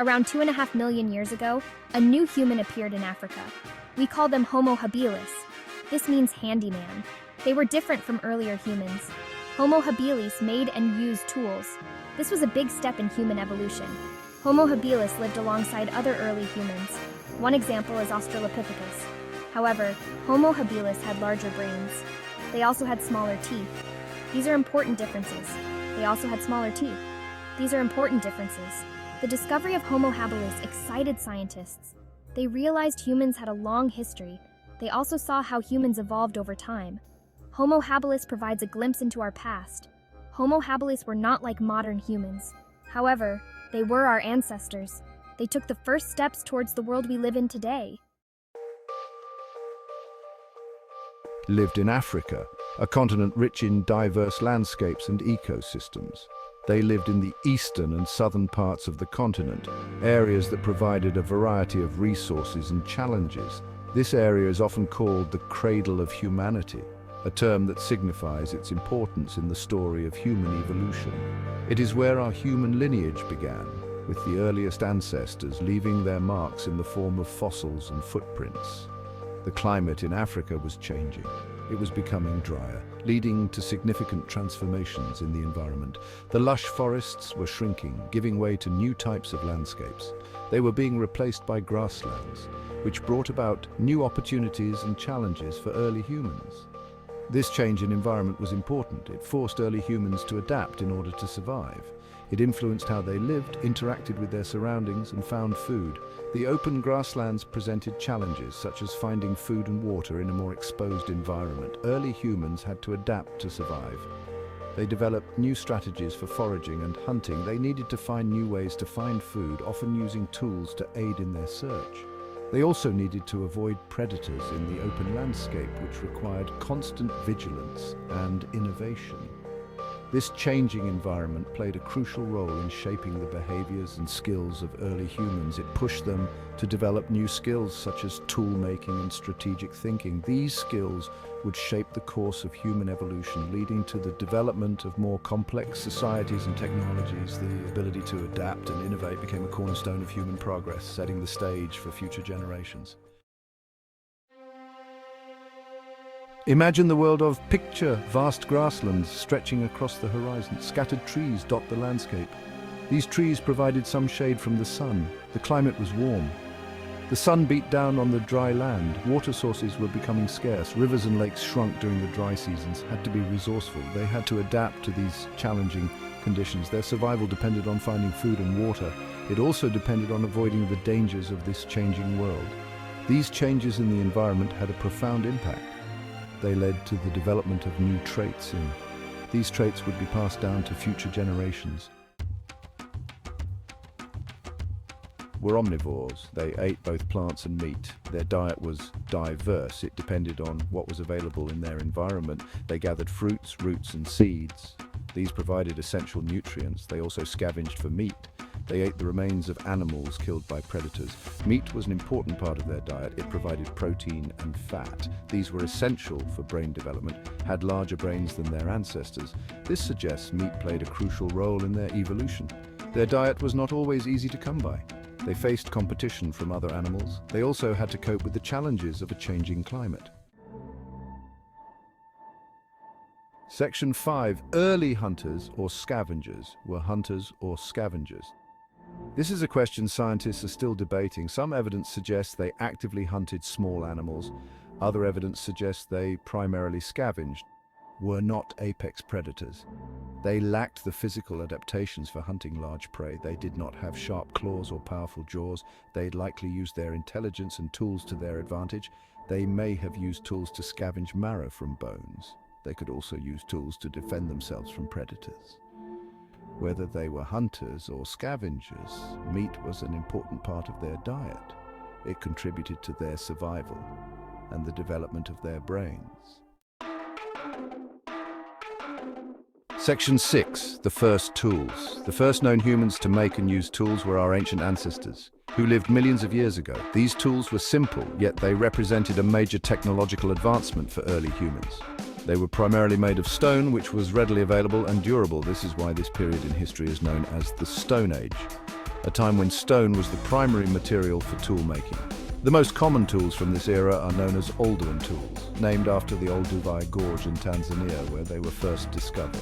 Around 2.5 million years ago, a new human appeared in Africa. We call them Homo habilis. This means handyman. They were different from earlier humans. Homo habilis made and used tools. This was a big step in human evolution. Homo habilis lived alongside other early humans. One example is Australopithecus. However, Homo habilis had larger brains. They also had smaller teeth. These are important differences. They also had smaller teeth. These are important differences. The discovery of Homo habilis excited scientists. They realized humans had a long history. They also saw how humans evolved over time. Homo habilis provides a glimpse into our past. Homo habilis were not like modern humans. However, they were our ancestors. They took the first steps towards the world we live in today. Lived in Africa, a continent rich in diverse landscapes and ecosystems. They lived in the eastern and southern parts of the continent, areas that provided a variety of resources and challenges. This area is often called the cradle of humanity, a term that signifies its importance in the story of human evolution. It is where our human lineage began, with the earliest ancestors leaving their marks in the form of fossils and footprints. The climate in Africa was changing. It was becoming drier, leading to significant transformations in the environment. The lush forests were shrinking, giving way to new types of landscapes. They were being replaced by grasslands, which brought about new opportunities and challenges for early humans. This change in environment was important. It forced early humans to adapt in order to survive. It influenced how they lived, interacted with their surroundings, and found food. The open grasslands presented challenges, such as finding food and water in a more exposed environment. Early humans had to adapt to survive. They developed new strategies for foraging and hunting. They needed to find new ways to find food, often using tools to aid in their search. They also needed to avoid predators in the open landscape, which required constant vigilance and innovation. This changing environment played a crucial role in shaping the behaviors and skills of early humans. It pushed them to develop new skills such as tool making and strategic thinking. These skills would shape the course of human evolution, leading to the development of more complex societies and technologies. The ability to adapt and innovate became a cornerstone of human progress, setting the stage for future generations. Imagine the world of picture vast grasslands stretching across the horizon. Scattered trees dot the landscape. These trees provided some shade from the sun. The climate was warm. The sun beat down on the dry land. Water sources were becoming scarce. Rivers and lakes shrunk during the dry seasons. Had to be resourceful. They had to adapt to these challenging conditions. Their survival depended on finding food and water. It also depended on avoiding the dangers of this changing world. These changes in the environment had a profound impact. They led to the development of new traits, and these traits would be passed down to future generations. Were omnivores. They ate both plants and meat. Their diet was diverse. It depended on what was available in their environment. They gathered fruits, roots, and seeds. These provided essential nutrients. They also scavenged for meat. They ate the remains of animals killed by predators. Meat was an important part of their diet. It provided protein and fat. These were essential for brain development, had larger brains than their ancestors. This suggests meat played a crucial role in their evolution. Their diet was not always easy to come by. They faced competition from other animals. They also had to cope with the challenges of a changing climate. Section 5. Early hunters or scavengers. Were hunters or scavengers? This is a question scientists are still debating. Some evidence suggests they actively hunted small animals. Other evidence suggests they primarily scavenged. Were not apex predators. They lacked the physical adaptations for hunting large prey. They did not have sharp claws or powerful jaws. They likely used their intelligence and tools to their advantage. They may have used tools to scavenge marrow from bones. They could also use tools to defend themselves from predators. Whether they were hunters or scavengers, meat was an important part of their diet. It contributed to their survival and the development of their brains. Section 6. The first tools. The first known humans to make and use tools were our ancient ancestors, who lived millions of years ago. These tools were simple, yet they represented a major technological advancement for early humans. They were primarily made of stone, which was readily available and durable. This is why this period in history is known as the Stone Age. a time when stone was the primary material for tool making. The most common tools from this era are known as Oldowan tools, named after the Olduvai Gorge in Tanzania where they were first discovered.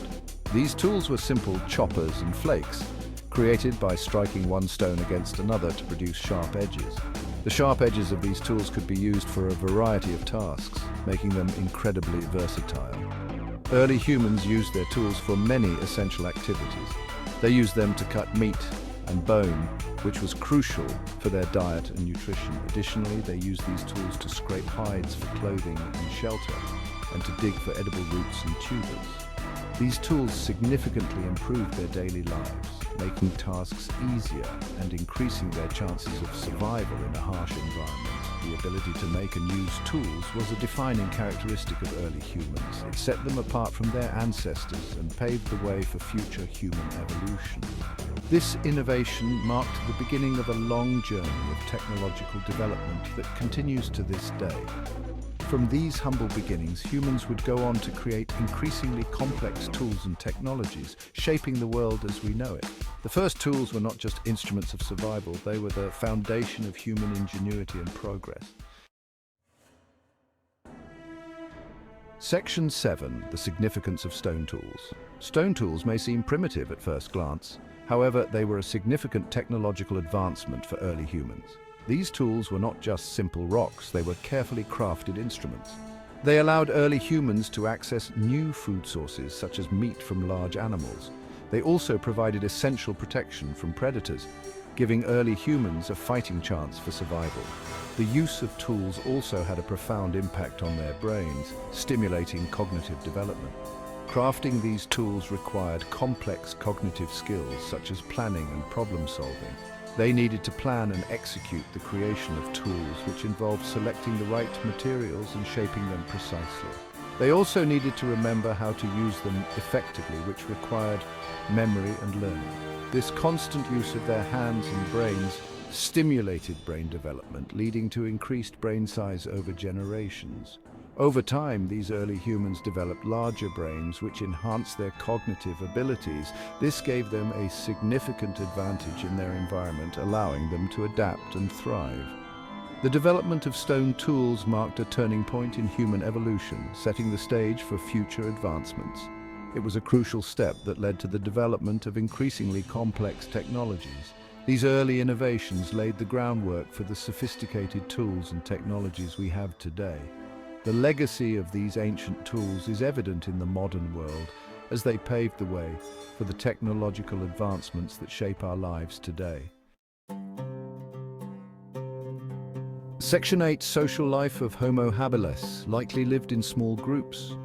These tools were simple choppers and flakes, created by striking one stone against another to produce sharp edges. The sharp edges of these tools could be used for a variety of tasks, making them incredibly versatile. Early humans used their tools for many essential activities. They used them to cut meat and bone, which was crucial for their diet and nutrition. Additionally, they used these tools to scrape hides for clothing and shelter, and to dig for edible roots and tubers. These tools significantly improved their daily lives, making tasks easier and increasing their chances of survival in a harsh environment. The ability to make and use tools was a defining characteristic of early humans. It set them apart from their ancestors and paved the way for future human evolution. This innovation marked the beginning of a long journey of technological development that continues to this day. From these humble beginnings, humans would go on to create increasingly complex tools and technologies, shaping the world as we know it. The first tools were not just instruments of survival, they were the foundation of human ingenuity and progress. Section 7. The significance of stone tools. Stone tools may seem primitive at first glance. However, they were a significant technological advancement for early humans. These tools were not just simple rocks, they were carefully crafted instruments. They allowed early humans to access new food sources, such as meat from large animals. They also provided essential protection from predators, giving early humans a fighting chance for survival. The use of tools also had a profound impact on their brains, stimulating cognitive development. Crafting these tools required complex cognitive skills, such as planning and problem solving. They needed to plan and execute the creation of tools, which involved selecting the right materials and shaping them precisely. They also needed to remember how to use them effectively, which required memory and learning. This constant use of their hands and brains stimulated brain development, leading to increased brain size over generations. Over time, these early humans developed larger brains which enhanced their cognitive abilities. This gave them a significant advantage in their environment, allowing them to adapt and thrive. The development of stone tools marked a turning point in human evolution, setting the stage for future advancements. It was a crucial step that led to the development of increasingly complex technologies. These early innovations laid the groundwork for the sophisticated tools and technologies we have today. The legacy of these ancient tools is evident in the modern world, as they paved the way for the technological advancements that shape our lives today. Section 8. Social life of Homo habilis likely lived in small groups.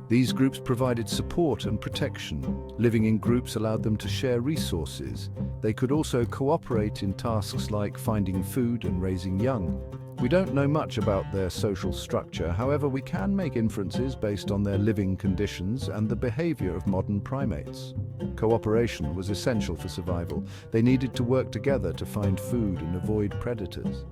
These groups provided support and protection. Living in groups allowed them to share resources. They could also cooperate in tasks like finding food and raising young. We don't know much about their social structure, however, we can make inferences based on their living conditions and the behavior of modern primates. Cooperation was essential for survival. They needed to work together to find food and avoid predators.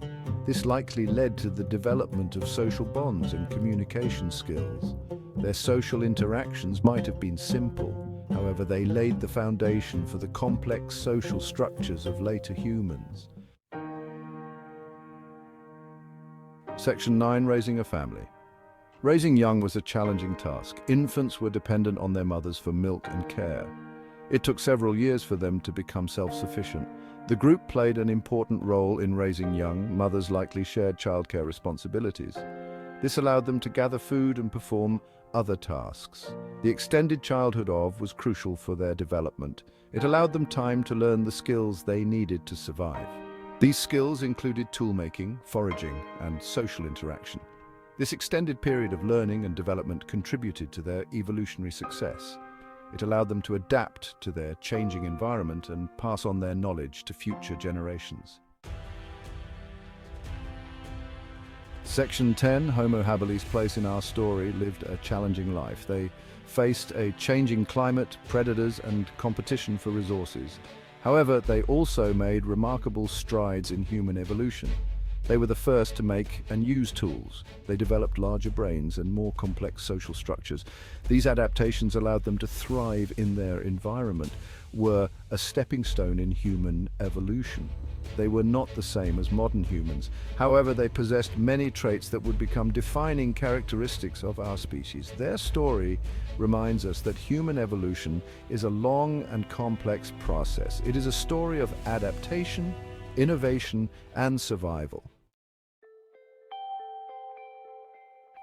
This likely led to the development of social bonds and communication skills. Their social interactions might have been simple, however, they laid the foundation for the complex social structures of later humans. Section 9. Raising a family. Raising young was a challenging task. Infants were dependent on their mothers for milk and care. It took several years for them to become self-sufficient. The group played an important role in raising young. Mothers likely shared childcare responsibilities. This allowed them to gather food and perform other tasks. The extended childhood was crucial for their development. It allowed them time to learn the skills they needed to survive. These skills included toolmaking, foraging, and social interaction. This extended period of learning and development contributed to their evolutionary success. It allowed them to adapt to their changing environment and pass on their knowledge to future generations. Section 10. Homo habilis' place in our story lived a challenging life. They faced a changing climate, predators, and competition for resources. However, they also made remarkable strides in human evolution. They were the first to make and use tools. They developed larger brains and more complex social structures. These adaptations allowed them to thrive in their environment. were a stepping stone in human evolution. They were not the same as modern humans. However, they possessed many traits that would become defining characteristics of our species. Their story reminds us that human evolution is a long and complex process. It is a story of adaptation, innovation, and survival.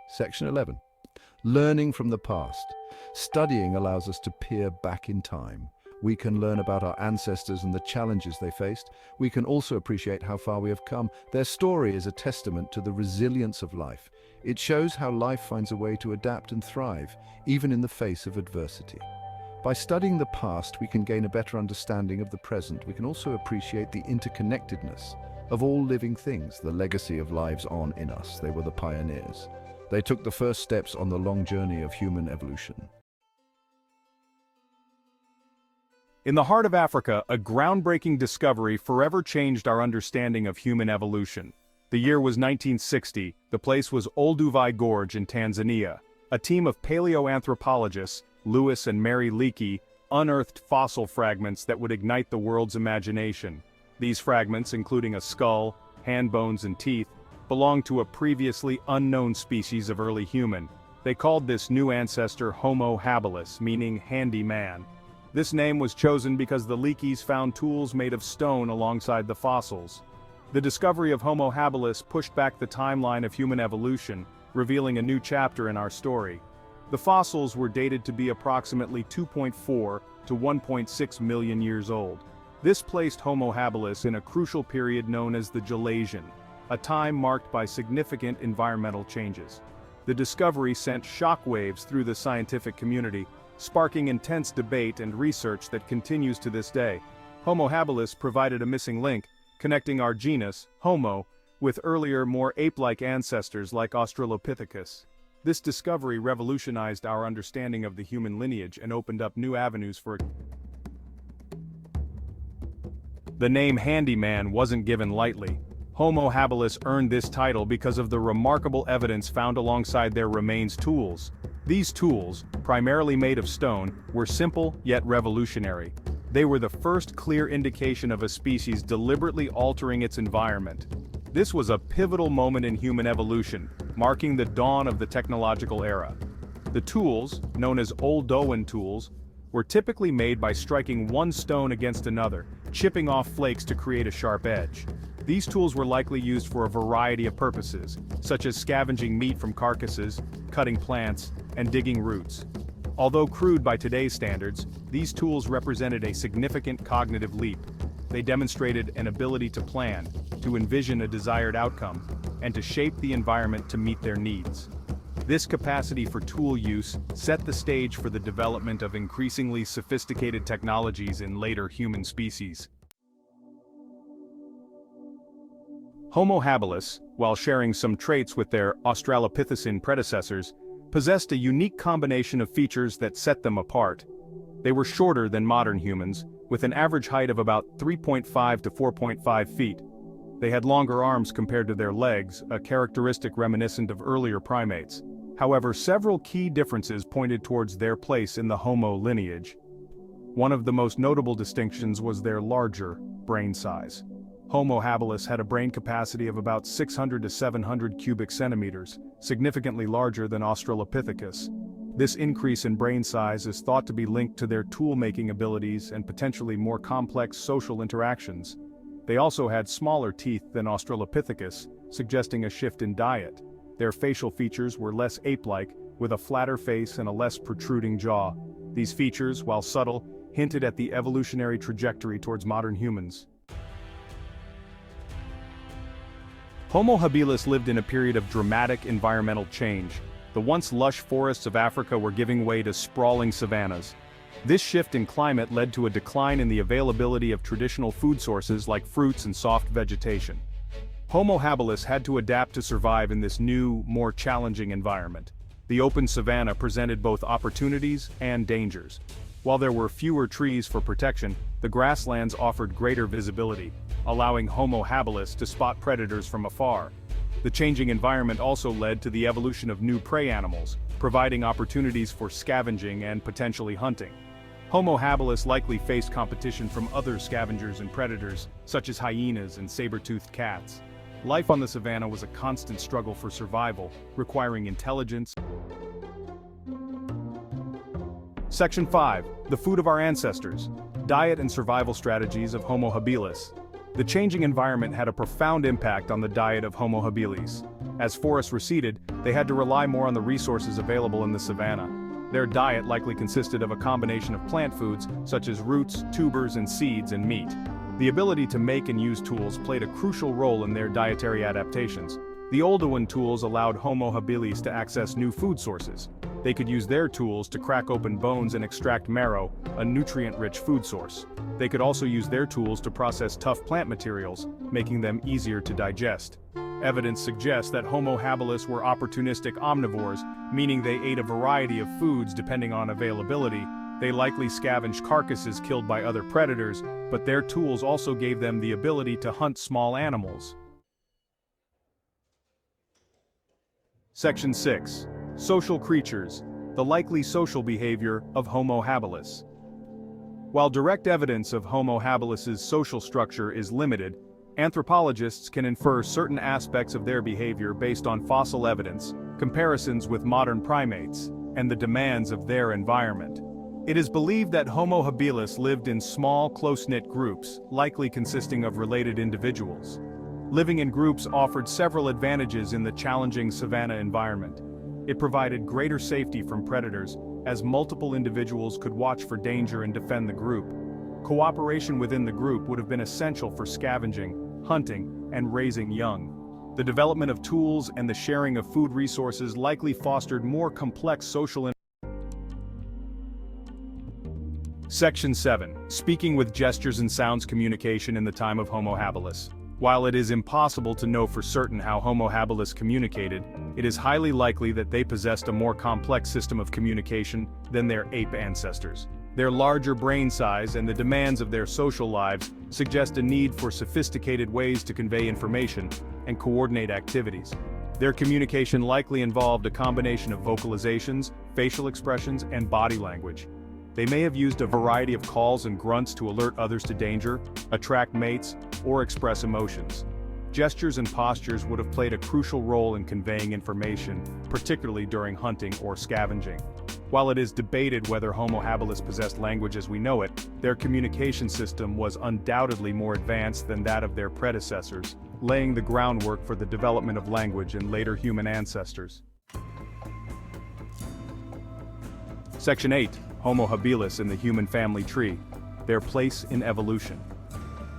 Section 11. Learning from the past. Studying allows us to peer back in time. We can learn about our ancestors and the challenges they faced. We can also appreciate how far we have come. Their story is a testament to the resilience of life. It shows how life finds a way to adapt and thrive, even in the face of adversity. By studying the past, we can gain a better understanding of the present. We can also appreciate the interconnectedness of all living things, the legacy of lives on in us. They were the pioneers. They took the first steps on the long journey of human evolution. In the heart of Africa, a groundbreaking discovery forever changed our understanding of human evolution. The year was 1960, the place was Olduvai Gorge in Tanzania. A team of paleoanthropologists, Lewis and Mary Leakey, unearthed fossil fragments that would ignite the world's imagination. These fragments, including a skull, hand bones and teeth, belonged to a previously unknown species of early human. They called this new ancestor Homo habilis, meaning handy man. This name was chosen because the Leakeys found tools made of stone alongside the fossils. The discovery of Homo habilis pushed back the timeline of human evolution, revealing a new chapter in our story. The fossils were dated to be approximately 2.4 to 1.6 million years old. This placed Homo habilis in a crucial period known as the Gelasian, a time marked by significant environmental changes. The discovery sent shockwaves through the scientific community, sparking intense debate and research that continues to this day. Homo habilis provided a missing link, connecting our genus, Homo, with earlier, more ape-like ancestors like Australopithecus. This discovery revolutionized our understanding of the human lineage and opened up new avenues for The name handyman wasn't given lightly. Homo habilis earned this title because of the remarkable evidence found alongside their remains tools. These tools, primarily made of stone, were simple yet revolutionary. They were the first clear indication of a species deliberately altering its environment. This was a pivotal moment in human evolution, marking the dawn of the technological era. The tools, known as Oldowan tools, were typically made by striking one stone against another, chipping off flakes to create a sharp edge. These tools were likely used for a variety of purposes, such as scavenging meat from carcasses, cutting plants, and digging roots. Although crude by today's standards, these tools represented a significant cognitive leap. They demonstrated an ability to plan, to envision a desired outcome, and to shape the environment to meet their needs. This capacity for tool use set the stage for the development of increasingly sophisticated technologies in later human species. Homo habilis, while sharing some traits with their Australopithecine predecessors, possessed a unique combination of features that set them apart. They were shorter than modern humans, with an average height of about 3.5 to 4.5 feet. They had longer arms compared to their legs, a characteristic reminiscent of earlier primates. However, several key differences pointed towards their place in the Homo lineage. One of the most notable distinctions was their larger brain size. Homo habilis had a brain capacity of about 600 to 700 cubic centimeters, significantly larger than Australopithecus. This increase in brain size is thought to be linked to their tool-making abilities and potentially more complex social interactions. They also had smaller teeth than Australopithecus, suggesting a shift in diet. Their facial features were less ape-like, with a flatter face and a less protruding jaw. These features, while subtle, hinted at the evolutionary trajectory towards modern humans. Homo habilis lived in a period of dramatic environmental change. The once lush forests of Africa were giving way to sprawling savannas. This shift in climate led to a decline in the availability of traditional food sources like fruits and soft vegetation. Homo habilis had to adapt to survive in this new, more challenging environment. The open savanna presented both opportunities and dangers. While there were fewer trees for protection, the grasslands offered greater visibility, allowing Homo habilis to spot predators from afar. The changing environment also led to the evolution of new prey animals, providing opportunities for scavenging and potentially hunting. Homo habilis likely faced competition from other scavengers and predators, such as hyenas and saber-toothed cats. Life on the savanna was a constant struggle for survival, requiring intelligence. Section 5. The food of our ancestors. Diet and survival strategies of Homo habilis. The changing environment had a profound impact on the diet of Homo habilis. As forests receded, they had to rely more on the resources available in the savanna. Their diet likely consisted of a combination of plant foods, such as roots, tubers, and seeds, and meat. The ability to make and use tools played a crucial role in their dietary adaptations. The Oldowan tools allowed Homo habilis to access new food sources. They could use their tools to crack open bones and extract marrow, a nutrient-rich food source. They could also use their tools to process tough plant materials, making them easier to digest. Evidence suggests that Homo habilis were opportunistic omnivores, meaning they ate a variety of foods depending on availability. They likely scavenged carcasses killed by other predators, but their tools also gave them the ability to hunt small animals. Section 6. Social creatures. The likely social behavior of Homo habilis. While direct evidence of Homo habilis's social structure is limited, anthropologists can infer certain aspects of their behavior based on fossil evidence, comparisons with modern primates, and the demands of their environment. It is believed that Homo habilis lived in small, close-knit groups, likely consisting of related individuals. Living in groups offered several advantages in the challenging savanna environment. It provided greater safety from predators, as multiple individuals could watch for danger and defend the group. Cooperation within the group would have been essential for scavenging, hunting, and raising young. The development of tools and the sharing of food resources likely fostered more complex social. Section 7. Speaking with gestures and sounds communication in the time of Homo habilis. While it is impossible to know for certain how Homo habilis communicated, it is highly likely that they possessed a more complex system of communication than their ape ancestors. Their larger brain size and the demands of their social lives suggest a need for sophisticated ways to convey information and coordinate activities. Their communication likely involved a combination of vocalizations, facial expressions, and body language. They may have used a variety of calls and grunts to alert others to danger, attract mates, or express emotions. Gestures and postures would have played a crucial role in conveying information, particularly during hunting or scavenging. While it is debated whether Homo habilis possessed language as we know it, their communication system was undoubtedly more advanced than that of their predecessors, laying the groundwork for the development of language in later human ancestors. Section 8. Homo habilis in the human family tree. Their place in evolution.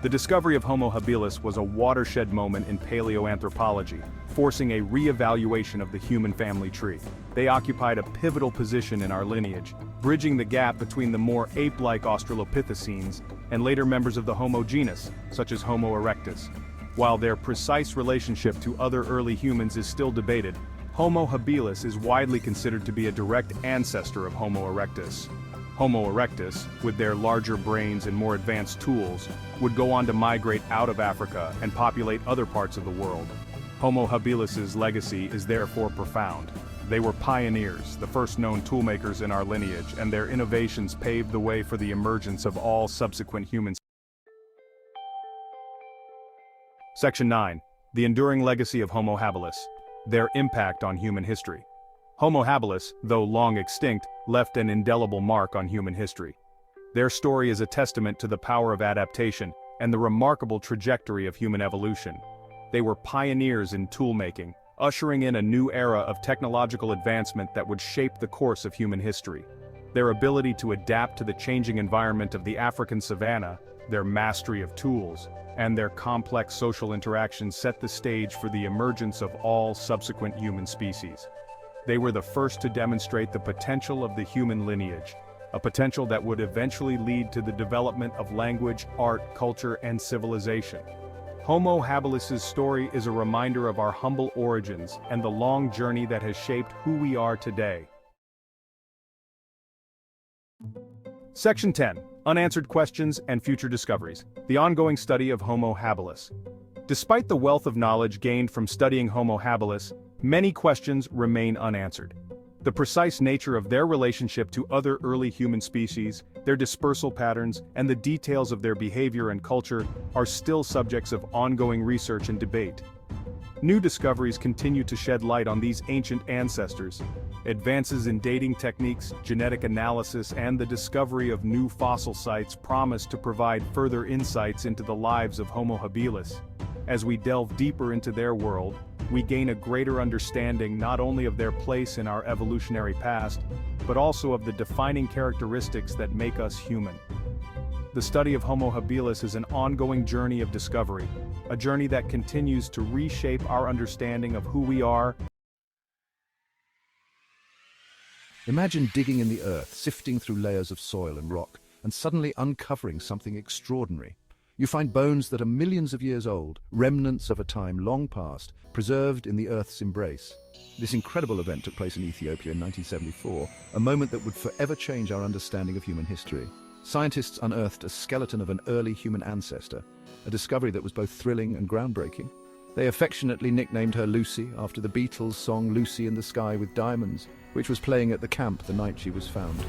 The discovery of Homo habilis was a watershed moment in paleoanthropology, forcing a re-evaluation of the human family tree. They occupied a pivotal position in our lineage, bridging the gap between the more ape-like Australopithecines and later members of the Homo genus, such as Homo erectus. While their precise relationship to other early humans is still debated, Homo habilis is widely considered to be a direct ancestor of Homo erectus. Homo erectus, with their larger brains and more advanced tools, would go on to migrate out of Africa and populate other parts of the world. Homo habilis's legacy is therefore profound. They were pioneers, the first known toolmakers in our lineage, and their innovations paved the way for the emergence of all subsequent humans. Section 9. The enduring legacy of Homo habilis. Their impact on human history. Homo habilis, though long extinct, left an indelible mark on human history. Their story is a testament to the power of adaptation and the remarkable trajectory of human evolution. They were pioneers in toolmaking, ushering in a new era of technological advancement that would shape the course of human history. Their ability to adapt to the changing environment of the African savanna, their mastery of tools, and their complex social interactions set the stage for the emergence of all subsequent human species. They were the first to demonstrate the potential of the human lineage, a potential that would eventually lead to the development of language, art, culture, and civilization. Homo habilis's story is a reminder of our humble origins and the long journey that has shaped who we are today. Section 10. Unanswered questions and future discoveries. The ongoing study of Homo habilis. Despite the wealth of knowledge gained from studying Homo habilis, many questions remain unanswered. The precise nature of their relationship to other early human species their dispersal patterns, and the details of their behavior and culture are still subjects of ongoing research and debate. New discoveries continue to shed light on these ancient ancestors. Advances in dating techniques, genetic analysis, and the discovery of new fossil sites promise to provide further insights into the lives of Homo habilis. As we delve deeper into their world, we gain a greater understanding not only of their place in our evolutionary past, but also of the defining characteristics that make us human. The study of Homo habilis is an ongoing journey of discovery, a journey that continues to reshape our understanding of who we are. Imagine digging in the earth, sifting through layers of soil and rock, and suddenly uncovering something extraordinary. You find bones that are millions of years old, remnants of a time long past, preserved in the Earth's embrace. This incredible event took place in Ethiopia in 1974, a moment that would forever change our understanding of human history. Scientists unearthed a skeleton of an early human ancestor, a discovery that was both thrilling and groundbreaking. They affectionately nicknamed her Lucy after the Beatles' song Lucy in the Sky with Diamonds, which was playing at the camp the night she was found.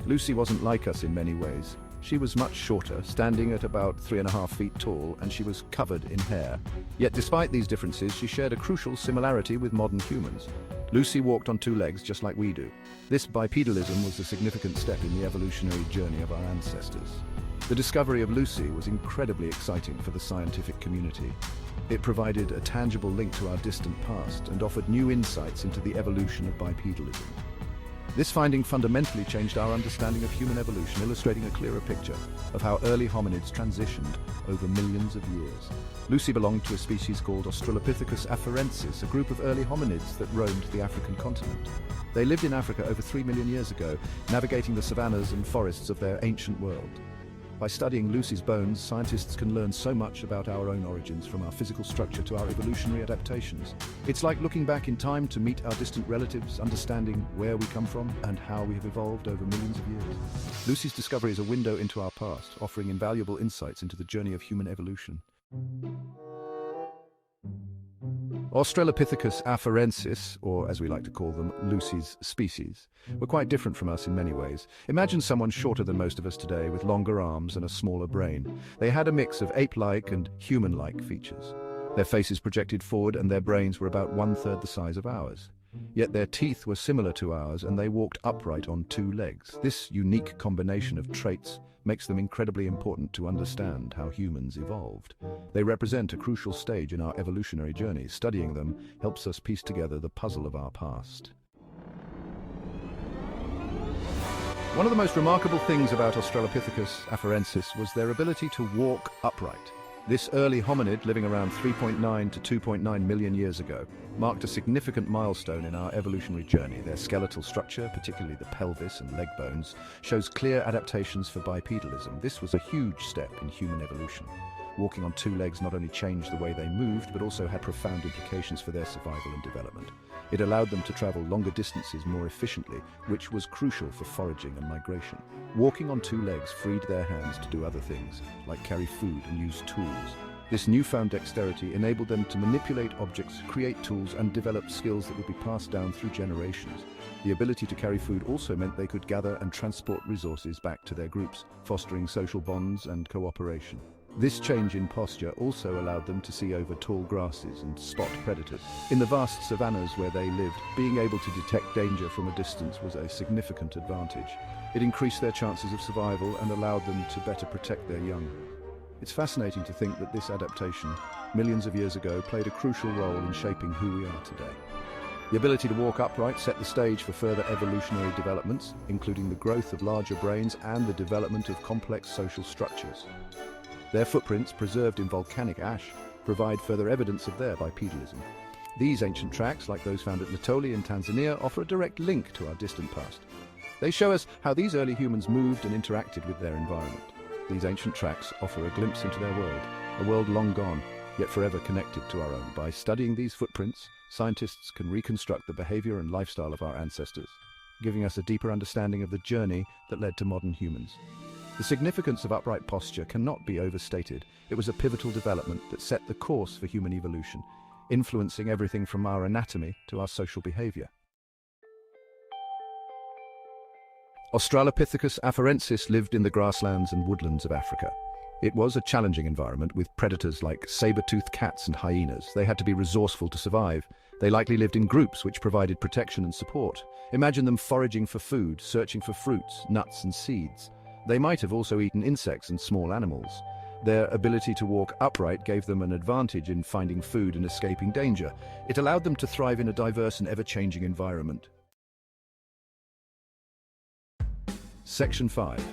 Lucy wasn't like us in many ways. She was much shorter, standing at about 3.5 feet tall, and she was covered in hair. Yet despite these differences, she shared a crucial similarity with modern humans. Lucy walked on two legs just like we do. This bipedalism was a significant step in the evolutionary journey of our ancestors. The discovery of Lucy was incredibly exciting for the scientific community. It provided a tangible link to our distant past and offered new insights into the evolution of bipedalism. This finding fundamentally changed our understanding of human evolution, illustrating a clearer picture of how early hominids transitioned over millions of years. Lucy belonged to a species called Australopithecus afarensis, a group of early hominids that roamed the African continent. They lived in Africa over 3 million years ago, navigating the savannas and forests of their ancient world. By studying Lucy's bones, scientists can learn so much about our own origins, from our physical structure to our evolutionary adaptations. It's like looking back in time to meet our distant relatives, understanding where we come from and how we have evolved over millions of years. Lucy's discovery is a window into our past, offering invaluable insights into the journey of human evolution. Australopithecus afarensis, or as we like to call them, Lucy's species, were quite different from us in many ways. Imagine someone shorter than most of us today, with longer arms and a smaller brain. They had a mix of ape-like and human-like features. Their faces projected forward and their brains were about 1/3 the size of ours. Yet their teeth were similar to ours and they walked upright on two legs. This unique combination of traits makes them incredibly important to understand how humans evolved. They represent a crucial stage in our evolutionary journey. Studying them helps us piece together the puzzle of our past. One of the most remarkable things about Australopithecus afarensis was their ability to walk upright. This early hominid, living around 3.9 to 2.9 million years ago, marked a significant milestone in our evolutionary journey. Their skeletal structure, particularly the pelvis and leg bones, shows clear adaptations for bipedalism. This was a huge step in human evolution. Walking on two legs not only changed the way they moved, but also had profound implications for their survival and development. It allowed them to travel longer distances more efficiently, which was crucial for foraging and migration. Walking on two legs freed their hands to do other things, like carry food and use tools. This newfound dexterity enabled them to manipulate objects, create tools, and develop skills that would be passed down through generations. The ability to carry food also meant they could gather and transport resources back to their groups, fostering social bonds and cooperation. This change in posture also allowed them to see over tall grasses and spot predators. In the vast savannas where they lived, being able to detect danger from a distance was a significant advantage. It increased their chances of survival and allowed them to better protect their young. It's fascinating to think that this adaptation, millions of years ago, played a crucial role in shaping who we are today. The ability to walk upright set the stage for further evolutionary developments, including the growth of larger brains and the development of complex social structures. Their footprints, preserved in volcanic ash, provide further evidence of their bipedalism. These ancient tracks, like those found at Natoli in Tanzania, offer a direct link to our distant past. They show us how these early humans moved and interacted with their environment. These ancient tracks offer a glimpse into their world, a world long gone, yet forever connected to our own. By studying these footprints, scientists can reconstruct the behavior and lifestyle of our ancestors, giving us a deeper understanding of the journey that led to modern humans. The significance of upright posture cannot be overstated. It was a pivotal development that set the course for human evolution, influencing everything from our anatomy to our social behavior. Australopithecus afarensis lived in the grasslands and woodlands of Africa. It was a challenging environment with predators like saber-toothed cats and hyenas. They had to be resourceful to survive. They likely lived in groups which provided protection and support. Imagine them foraging for food, searching for fruits, nuts and seeds. They might have also eaten insects and small animals. Their ability to walk upright gave them an advantage in finding food and escaping danger. It allowed them to thrive in a diverse and ever-changing environment. Section 5.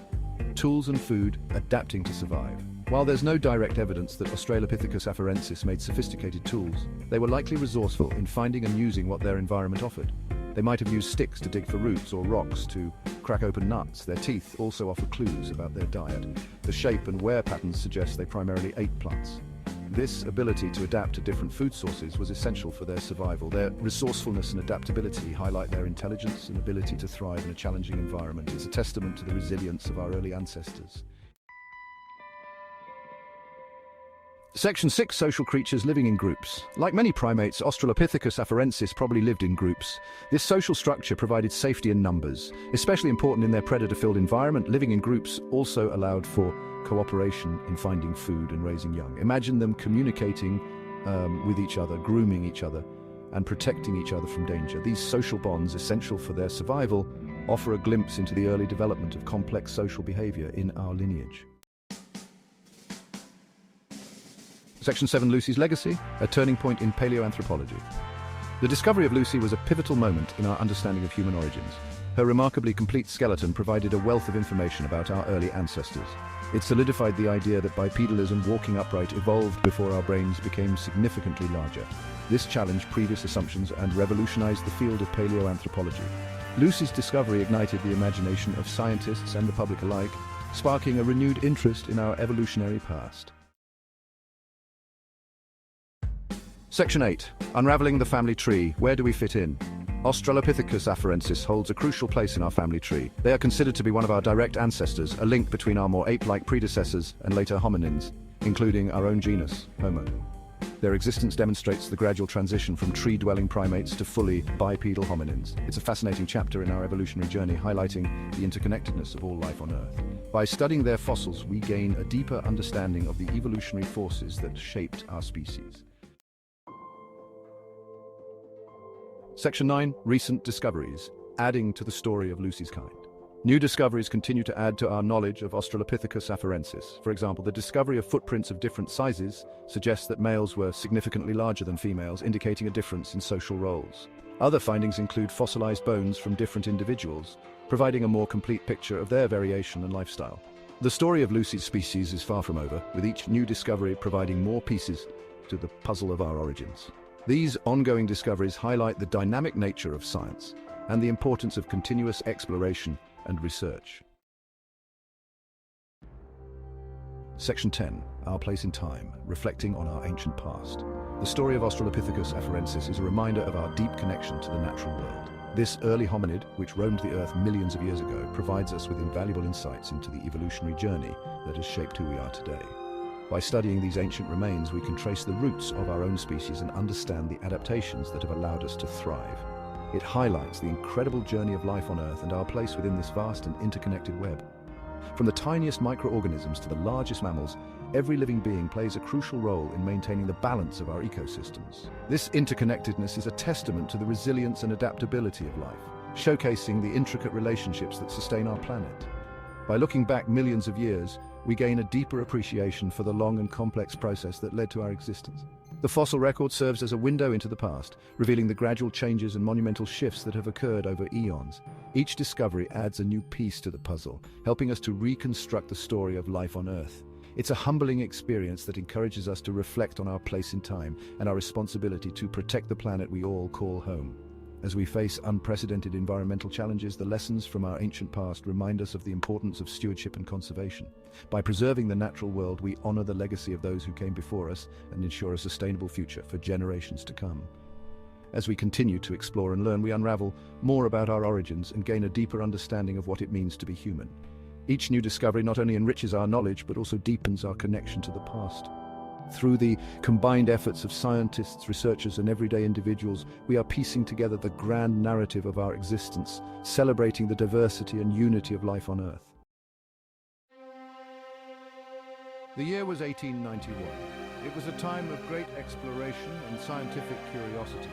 Tools and food adapting to survive. While there's no direct evidence that Australopithecus afarensis made sophisticated tools, they were likely resourceful in finding and using what their environment offered. They might have used sticks to dig for roots or rocks to crack open nuts. Their teeth also offer clues about their diet. The shape and wear patterns suggest they primarily ate plants. This ability to adapt to different food sources was essential for their survival. Their resourcefulness and adaptability highlight their intelligence and ability to thrive in a challenging environment. It's a testament to the resilience of our early ancestors. Section 6. Social creatures living in groups. Like many primates, Australopithecus afarensis probably lived in groups. This social structure provided safety in numbers. Especially important in their predator-filled environment, living in groups also allowed for cooperation in finding food and raising young. Imagine them communicating with each other, grooming each other, and protecting each other from danger. These social bonds, essential for their survival, offer a glimpse into the early development of complex social behavior in our lineage. Section 7. Lucy's legacy, a turning point in paleoanthropology. The discovery of Lucy was a pivotal moment in our understanding of human origins. Her remarkably complete skeleton provided a wealth of information about our early ancestors. It solidified the idea that bipedalism, walking upright, evolved before our brains became significantly larger. This challenged previous assumptions and revolutionized the field of paleoanthropology. Lucy's discovery ignited the imagination of scientists and the public alike, sparking a renewed interest in our evolutionary past. Section 8. Unraveling the family tree. Where do we fit in? Australopithecus afarensis holds a crucial place in our family tree. They are considered to be one of our direct ancestors, a link between our more ape-like predecessors and later hominins, including our own genus, Homo. Their existence demonstrates the gradual transition from tree-dwelling primates to fully bipedal hominins. It's a fascinating chapter in our evolutionary journey, highlighting the interconnectedness of all life on Earth. By studying their fossils, we gain a deeper understanding of the evolutionary forces that shaped our species. Section 9. Recent discoveries, adding to the story of Lucy's kind. New discoveries continue to add to our knowledge of Australopithecus afarensis. For example, the discovery of footprints of different sizes suggests that males were significantly larger than females, indicating a difference in social roles. Other findings include fossilized bones from different individuals, providing a more complete picture of their variation and lifestyle. The story of Lucy's species is far from over, with each new discovery providing more pieces to the puzzle of our origins. These ongoing discoveries highlight the dynamic nature of science and the importance of continuous exploration and research. Section 10. Our place in time, reflecting on our ancient past. The story of Australopithecus afarensis is a reminder of our deep connection to the natural world. This early hominid, which roamed the Earth millions of years ago, provides us with invaluable insights into the evolutionary journey that has shaped who we are today. By studying these ancient remains, we can trace the roots of our own species and understand the adaptations that have allowed us to thrive. It highlights the incredible journey of life on Earth and our place within this vast and interconnected web. From the tiniest microorganisms to the largest mammals, every living being plays a crucial role in maintaining the balance of our ecosystems. This interconnectedness is a testament to the resilience and adaptability of life, showcasing the intricate relationships that sustain our planet. By looking back millions of years, we gain a deeper appreciation for the long and complex process that led to our existence. The fossil record serves as a window into the past, revealing the gradual changes and monumental shifts that have occurred over eons. Each discovery adds a new piece to the puzzle, helping us to reconstruct the story of life on Earth. It's a humbling experience that encourages us to reflect on our place in time and our responsibility to protect the planet we all call home. As we face unprecedented environmental challenges, the lessons from our ancient past remind us of the importance of stewardship and conservation. By preserving the natural world, we honor the legacy of those who came before us and ensure a sustainable future for generations to come. As we continue to explore and learn, we unravel more about our origins and gain a deeper understanding of what it means to be human. Each new discovery not only enriches our knowledge, but also deepens our connection to the past. Through the combined efforts of scientists, researchers, and everyday individuals, we are piecing together the grand narrative of our existence, celebrating the diversity and unity of life on Earth. The year was 1891. It was a time of great exploration and scientific curiosity,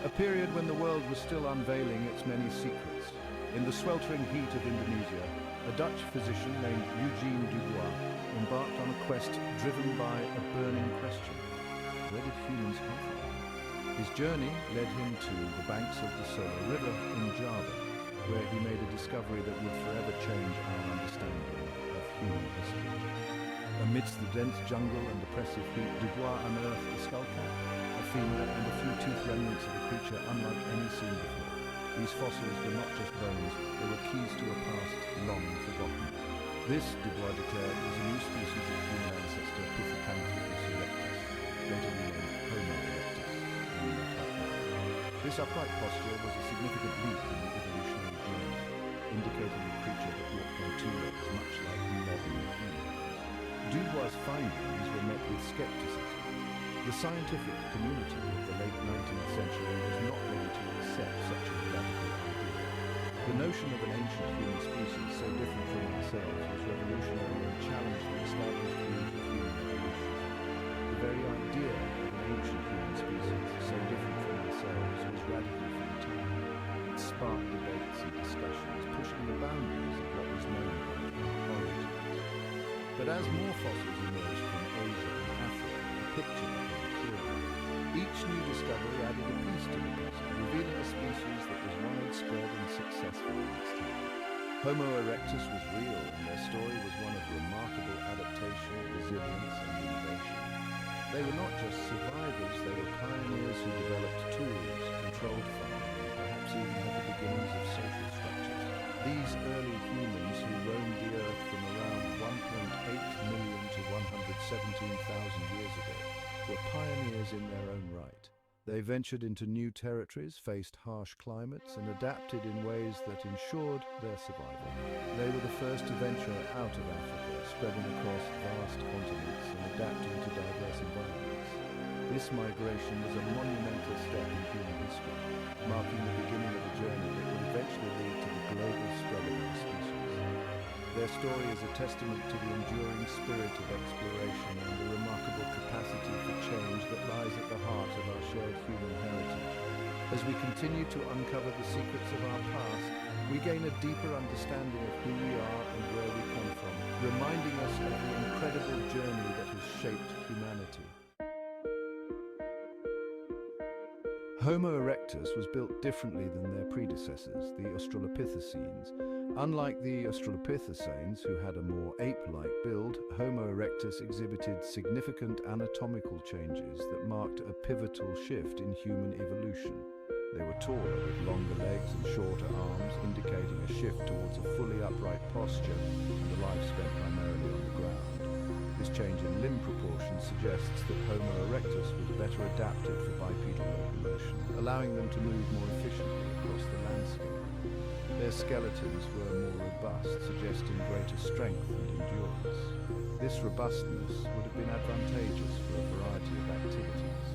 a period when the world was still unveiling its many secrets. In the sweltering heat of Indonesia, a Dutch physician named Eugene Dubois embarked on a quest driven by a burning question. Where did humans come from? His journey led him to the banks of the Solo River in Java, where he made a discovery that would forever change our understanding of human history. Amidst the dense jungle and oppressive heat, Dubois unearthed a skull cap, a femur, and a few tooth remnants of a creature unlike any seen before. These fossils were not just bones, they were keys to a past long forgotten. This, Dubois declared, was a new species of human ancestor, Pithecanthropus erectus, later renamed Homo erectus. This upright posture was a significant leap in the evolutionary journey, indicating a creature that walked on two legs, much like modern humans. Dubois' findings were met with skepticism. The scientific community of the late 19th century was not ready to accept such a radical idea. The notion of an ancient human species so different from ourselves was revolutionary and challenged the established views of human evolution. The very idea of an ancient human species so different from ourselves was radical for the time. It sparked debates and discussions, pushing the boundaries of what was known about our origins. But as more fossils emerged from Asia and Africa, the picture became clearer. Each new discovery added a piece to the puzzle, revealing a species that was widespread and successful in its time. Homo erectus was real, and their story was one of remarkable adaptation, resilience, and innovation. They were not just survivors, they were pioneers who developed tools, controlled farming, and perhaps even had the beginnings of social structures. These early humans who roamed the earth from around 1.8 million to 117,000 years ago were pioneers in their own right. They ventured into new territories, faced harsh climates, and adapted in ways that ensured their survival. They were the first to venture out of Africa, spreading across vast continents and adapting to diverse environments. This migration was a monumental step in human history, marking the beginning of a journey that would eventually lead to the global spread of our species. Their story is a testament to the enduring spirit of exploration and the remarkable capacity for change that lies at the heart of our shared human heritage. As we continue to uncover the secrets of our past, we gain a deeper understanding of who we are and where we come from, reminding us of the incredible journey that has shaped humanity. Homo erectus was built differently than their predecessors, the Australopithecines. Unlike the Australopithecines, who had a more ape-like build, Homo erectus exhibited significant anatomical changes that marked a pivotal shift in human evolution. They were taller, with longer legs and shorter arms, indicating a shift towards a fully upright posture and a life spent primarily on the ground. This change in limb proportion suggests that Homo erectus was better adapted for bipedal locomotion, allowing them to move more efficiently across the landscape. Their skeletons were more robust, suggesting greater strength and endurance. This robustness would have been advantageous for a variety of activities,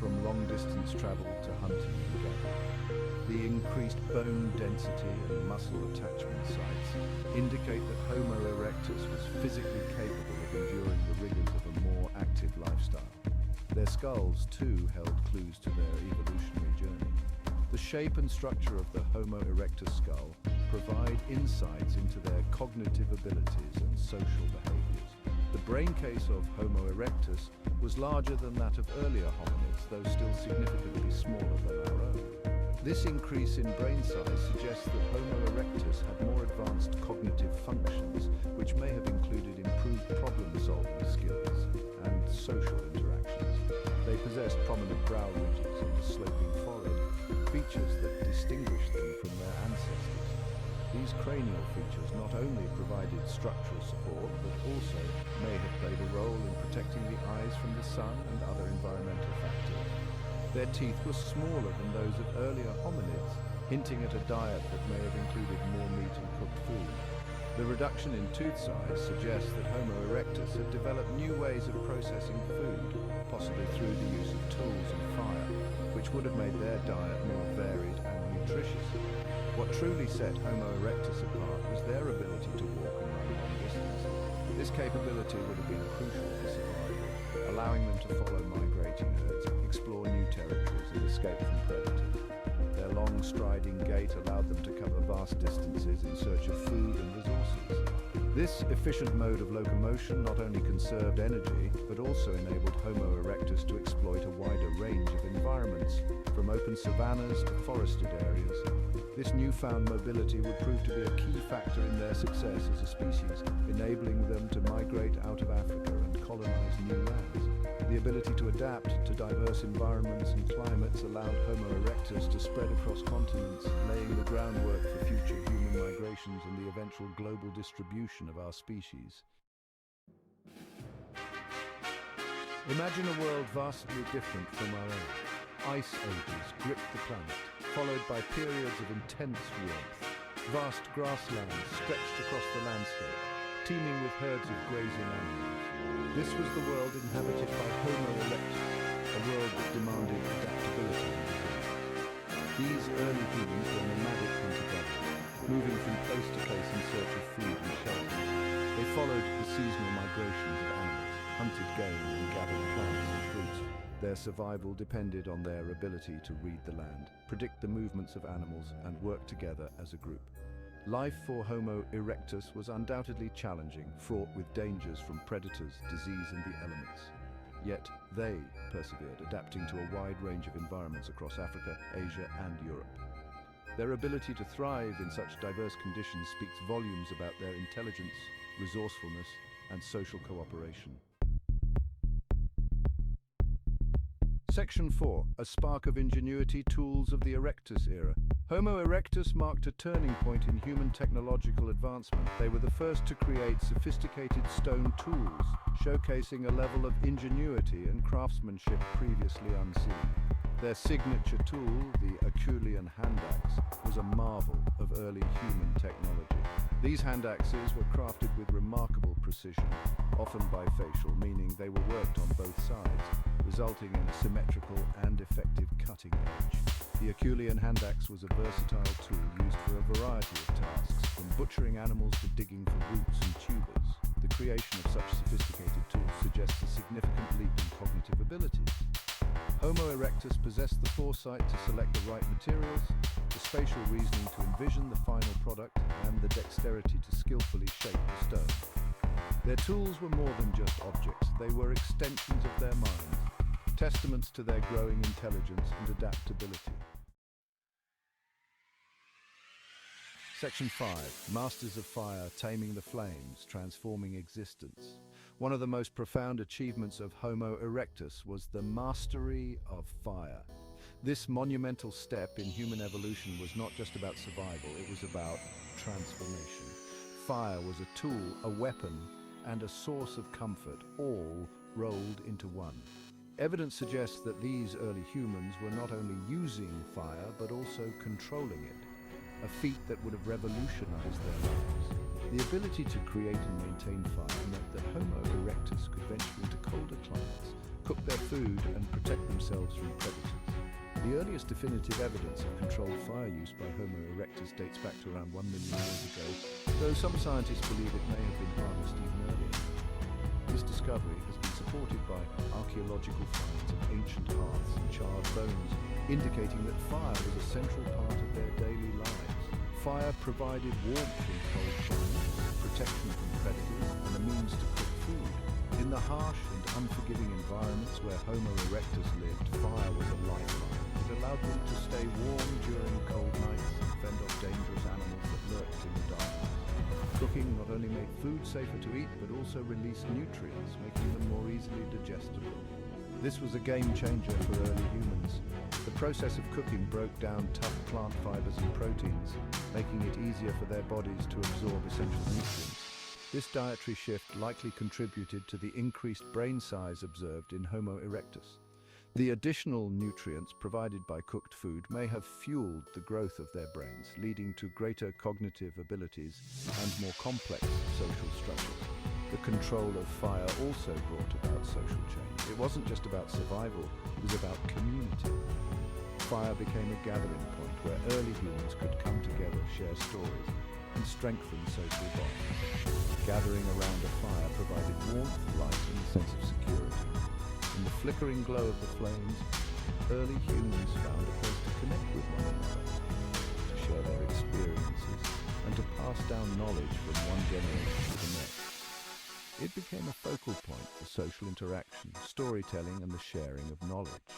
from long-distance travel to hunting and gathering. The increased bone density and muscle attachment sites indicate that Homo erectus was physically capable of enduring the rigors of a more active lifestyle. Their skulls, too, held clues to their evolutionary journey. The shape and structure of the Homo erectus skull provide insights into their cognitive abilities and social behaviors. The brain case of Homo erectus was larger than that of earlier hominids, though still significantly smaller than our own. This increase in brain size suggests that Homo erectus had more advanced cognitive functions, which may have included improved problem-solving skills and social interactions. They possessed prominent brow ridges and a sloping forehead, features that distinguished them from their ancestors. These cranial features not only provided structural support, but also may have played a role in protecting the eyes from the sun and other environmental factors. Their teeth were smaller than those of earlier hominids, hinting at a diet that may have included more meat and cooked food. The reduction in tooth size suggests that Homo erectus had developed new ways of processing food, possibly through the use of tools and fire, which would have made their diet more varied and nutritious. What truly set Homo erectus apart was their ability to walk and run long distances. This capability would have been crucial for survival, allowing them to follow migrating herds, explore new territories, and escape from predators. Their long striding gait allowed them to cover vast distances in search of food and resources. This efficient mode of locomotion not only conserved energy, but also enabled Homo erectus to exploit a wider range of environments, from open savannas to forested areas. This newfound mobility would prove to be a key factor in their success as a species, enabling them to migrate out of Africa and colonize new lands. The ability to adapt to diverse environments and climates allowed Homo erectus to spread across continents, laying the groundwork for future human migrations and the eventual global distribution of our species. Imagine a world vastly different from our own. Ice ages gripped the planet, followed by periods of intense warmth. Vast grasslands stretched across the landscape, teeming with herds of grazing animals. This was the world inhabited by Homo erectus, a world that demanded adaptability and resilience. These early humans were nomadic hunter-gatherers, moving from place to place in search of food and shelter. They followed the seasonal migrations of animals, hunted game and gathered plants and fruits. Their survival depended on their ability to read the land, predict the movements of animals, and work together as a group. Life for Homo erectus was undoubtedly challenging, fraught with dangers from predators, disease, and the elements. Yet they persevered, adapting to a wide range of environments across Africa, Asia, and Europe. Their ability to thrive in such diverse conditions speaks volumes about their intelligence, resourcefulness, and social cooperation. Section 4. A spark of ingenuity, tools of the erectus era. Homo erectus marked a turning point in human technological advancement. They were the first to create sophisticated stone tools, showcasing a level of ingenuity and craftsmanship previously unseen. Their signature tool, the Acheulean hand axe, was a marvel of early human technology. These hand axes were crafted with remarkable precision, often bifacial, meaning they were worked on both sides, resulting in a symmetrical and effective cutting edge. The Acheulean hand axe was a versatile tool used for a variety of tasks, from butchering animals to digging for roots and tubers. The creation of such sophisticated tools suggests a significant leap in cognitive abilities. Homo erectus possessed the foresight to select the right materials, the spatial reasoning to envision the final product, and the dexterity to skillfully shape the stone. Their tools were more than just objects, they were extensions of their minds, testaments to their growing intelligence and adaptability. Section 5. Masters of Fire, Taming the Flames, Transforming Existence. One of the most profound achievements of Homo erectus was the mastery of fire. This monumental step in human evolution was not just about survival, it was about transformation. Fire was a tool, a weapon, and a source of comfort, all rolled into one. Evidence suggests that these early humans were not only using fire, but also controlling it, a feat that would have revolutionized their lives. The ability to create and maintain fire meant that Homo erectus could venture into colder climates, cook their food, and protect themselves from predators. The earliest definitive evidence of controlled fire use by Homo erectus dates back to around 1 million years ago, though some scientists believe it may have been harnessed even earlier. This discovery has been supported by archaeological finds of ancient hearths and charred bones, indicating that fire was a central part of their daily lives. Fire provided warmth in cold climates, protection from predators, and a means to cook food. In the harsh and unforgiving environments where Homo erectus lived, fire was a lifeline. It allowed them to stay warm during cold nights and fend off dangerous animals that lurked in the darkness. Cooking not only made food safer to eat, but also released nutrients, making them more easily digestible. This was a game changer for early humans. The process of cooking broke down tough plant fibers and proteins, making it easier for their bodies to absorb essential nutrients. This dietary shift likely contributed to the increased brain size observed in Homo erectus. The additional nutrients provided by cooked food may have fueled the growth of their brains, leading to greater cognitive abilities and more complex social structures. The control of fire also brought about social change. It wasn't just about survival, it was about community. Fire became a gathering point where early humans could come together, share stories, and strengthen social bonds. Gathering around a fire provided warmth, light, and a sense of security. In the flickering glow of the flames, early humans found a place to connect with one another, to share their experiences, and to pass down knowledge from one generation to the next. It became a focal point for social interaction, storytelling, and the sharing of knowledge.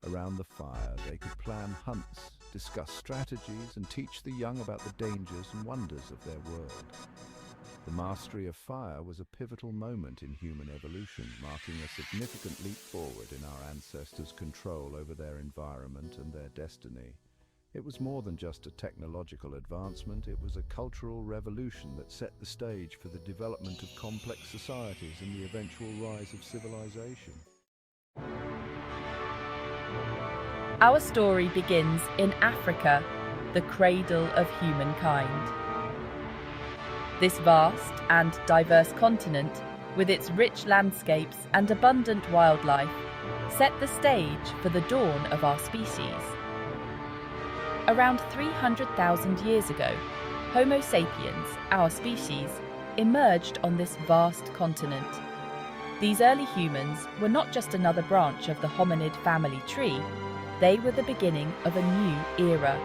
Around the fire, they could plan hunts, discuss strategies, and teach the young about the dangers and wonders of their world. The mastery of fire was a pivotal moment in human evolution, marking a significant leap forward in our ancestors' control over their environment and their destiny. It was more than just a technological advancement, it was a cultural revolution that set the stage for the development of complex societies and the eventual rise of civilization. Our story begins in Africa, the cradle of humankind. This vast and diverse continent, with its rich landscapes and abundant wildlife, set the stage for the dawn of our species. Around 300,000 years ago, Homo sapiens, our species, emerged on this vast continent. These early humans were not just another branch of the hominid family tree, they were the beginning of a new era.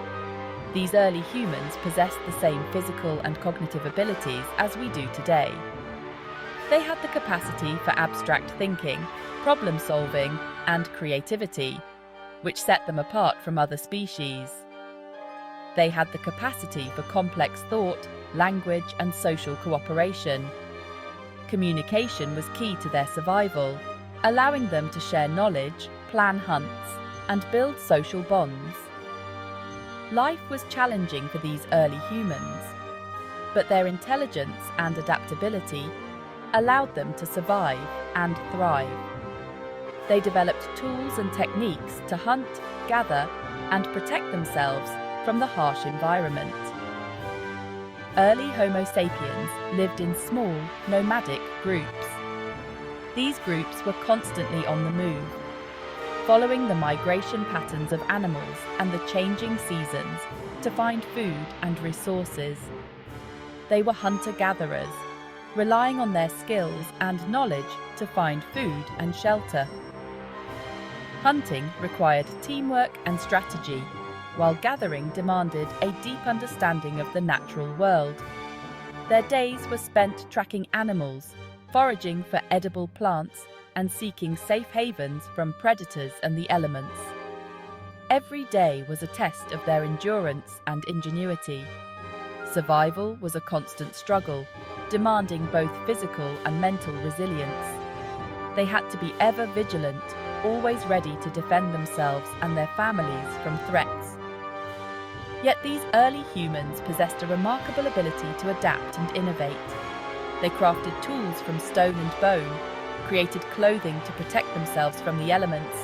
These early humans possessed the same physical and cognitive abilities as we do today. They had the capacity for abstract thinking, problem solving, and creativity, which set them apart from other species. They had the capacity for complex thought, language, and social cooperation. Communication was key to their survival, allowing them to share knowledge, plan hunts, and build social bonds. Life was challenging for these early humans, but their intelligence and adaptability allowed them to survive and thrive. They developed tools and techniques to hunt, gather, and protect themselves from the harsh environment. Early Homo sapiens lived in small, nomadic groups. These groups were constantly on the move, following the migration patterns of animals and the changing seasons to find food and resources. They were hunter-gatherers, relying on their skills and knowledge to find food and shelter. Hunting required teamwork and strategy, while gathering demanded a deep understanding of the natural world. Their days were spent tracking animals, foraging for edible plants, and seeking safe havens from predators and the elements. Every day was a test of their endurance and ingenuity. Survival was a constant struggle, demanding both physical and mental resilience. They had to be ever vigilant, always ready to defend themselves and their families from threats. Yet these early humans possessed a remarkable ability to adapt and innovate. They crafted tools from stone and bone, created clothing to protect themselves from the elements,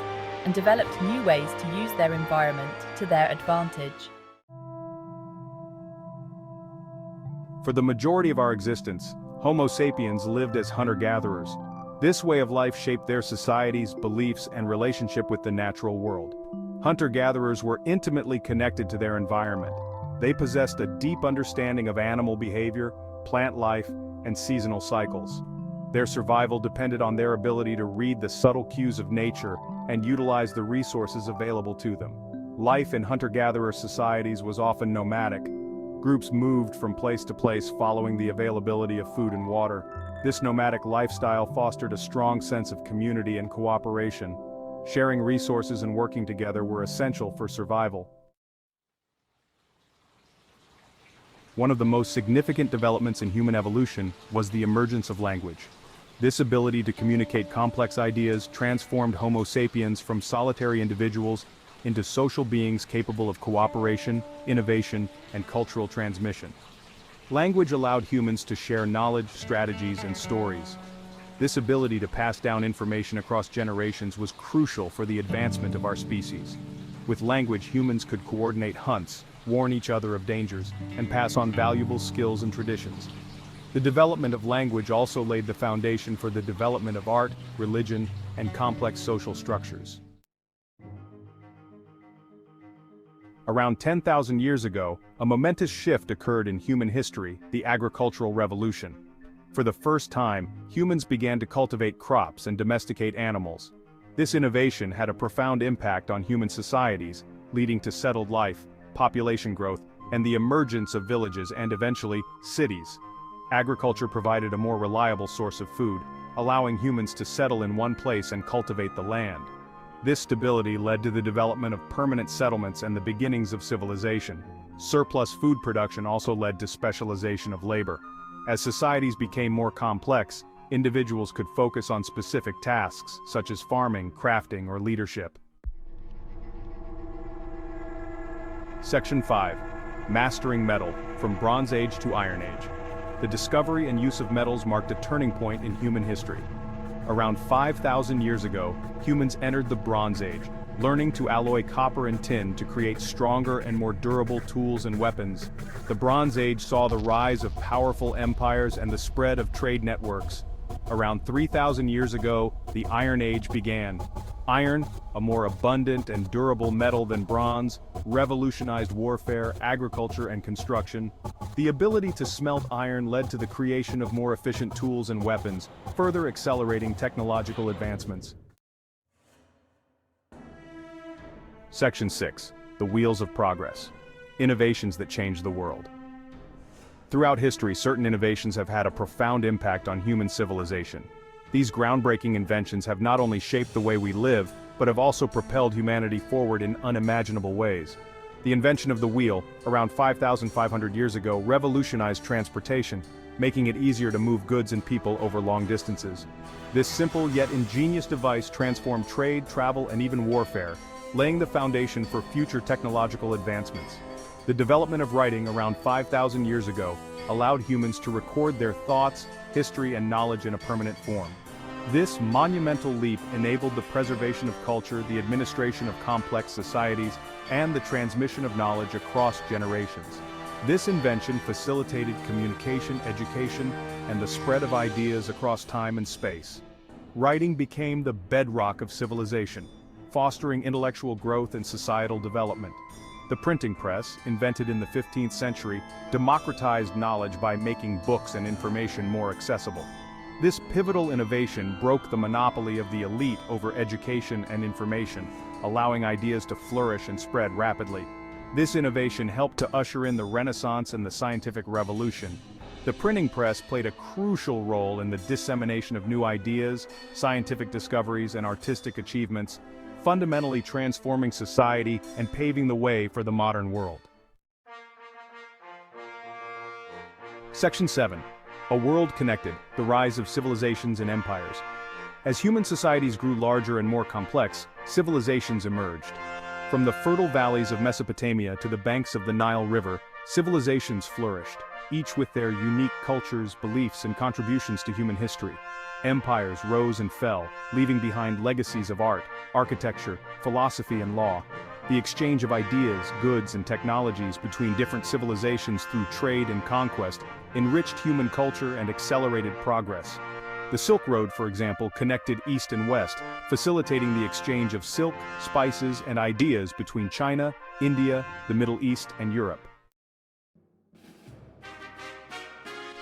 and developed new ways to use their environment to their advantage. For the majority of our existence, Homo sapiens lived as hunter-gatherers. This way of life shaped their societies, beliefs, and relationship with the natural world. Hunter-gatherers were intimately connected to their environment. They possessed a deep understanding of animal behavior, plant life, and seasonal cycles. Their survival depended on their ability to read the subtle cues of nature and utilize the resources available to them. Life in hunter-gatherer societies was often nomadic. Groups moved from place to place following the availability of food and water. This nomadic lifestyle fostered a strong sense of community and cooperation. Sharing resources and working together were essential for survival. One of the most significant developments in human evolution was the emergence of language. This ability to communicate complex ideas transformed Homo sapiens from solitary individuals into social beings capable of cooperation, innovation, and cultural transmission. Language allowed humans to share knowledge, strategies, and stories. This ability to pass down information across generations was crucial for the advancement of our species. With language, humans could coordinate hunts, warn each other of dangers, and pass on valuable skills and traditions. The development of language also laid the foundation for the development of art, religion, and complex social structures. Around 10,000 years ago, a momentous shift occurred in human history, the agricultural revolution. For the first time, humans began to cultivate crops and domesticate animals. This innovation had a profound impact on human societies, leading to settled life, population growth, and the emergence of villages and eventually, cities. Agriculture provided a more reliable source of food, allowing humans to settle in one place and cultivate the land. This stability led to the development of permanent settlements and the beginnings of civilization. Surplus food production also led to specialization of labor. As societies became more complex, individuals could focus on specific tasks, such as farming, crafting, or leadership. Section 5. Mastering metal, from Bronze Age to Iron Age. The discovery and use of metals marked a turning point in human history. Around 5,000 years ago, humans entered the Bronze Age, learning to alloy copper and tin to create stronger and more durable tools and weapons. The Bronze Age saw the rise of powerful empires and the spread of trade networks. Around 3,000 years ago, the Iron Age began. Iron, a more abundant and durable metal than bronze, revolutionized warfare, agriculture, and construction. The ability to smelt iron led to the creation of more efficient tools and weapons, further accelerating technological advancements. Section 6. The Wheels of Progress. Innovations that changed the world. Throughout history, certain innovations have had a profound impact on human civilization. These groundbreaking inventions have not only shaped the way we live, but have also propelled humanity forward in unimaginable ways. The invention of the wheel, around 5,500 years ago, revolutionized transportation, making it easier to move goods and people over long distances. This simple yet ingenious device transformed trade, travel, and even warfare, laying the foundation for future technological advancements. The development of writing around 5,000 years ago allowed humans to record their thoughts, history, and knowledge in a permanent form. This monumental leap enabled the preservation of culture, the administration of complex societies, and the transmission of knowledge across generations. This invention facilitated communication, education, and the spread of ideas across time and space. Writing became the bedrock of civilization, fostering intellectual growth and societal development. The printing press, invented in the 15th century, democratized knowledge by making books and information more accessible. This pivotal innovation broke the monopoly of the elite over education and information, allowing ideas to flourish and spread rapidly. This innovation helped to usher in the Renaissance and the scientific revolution. The printing press played a crucial role in the dissemination of new ideas, scientific discoveries, and artistic achievements, fundamentally transforming society and paving the way for the modern world. Section 7. A World Connected, the Rise of Civilizations and Empires. As human societies grew larger and more complex, civilizations emerged. From the fertile valleys of Mesopotamia to the banks of the Nile River, civilizations flourished, each with their unique cultures, beliefs, and contributions to human history. Empires rose and fell, leaving behind legacies of art, architecture, philosophy, and law. The exchange of ideas, goods, and technologies between different civilizations through trade and conquest enriched human culture and accelerated progress. The Silk Road, for example, connected East and West, facilitating the exchange of silk, spices, and ideas between China, India, the Middle East, and Europe.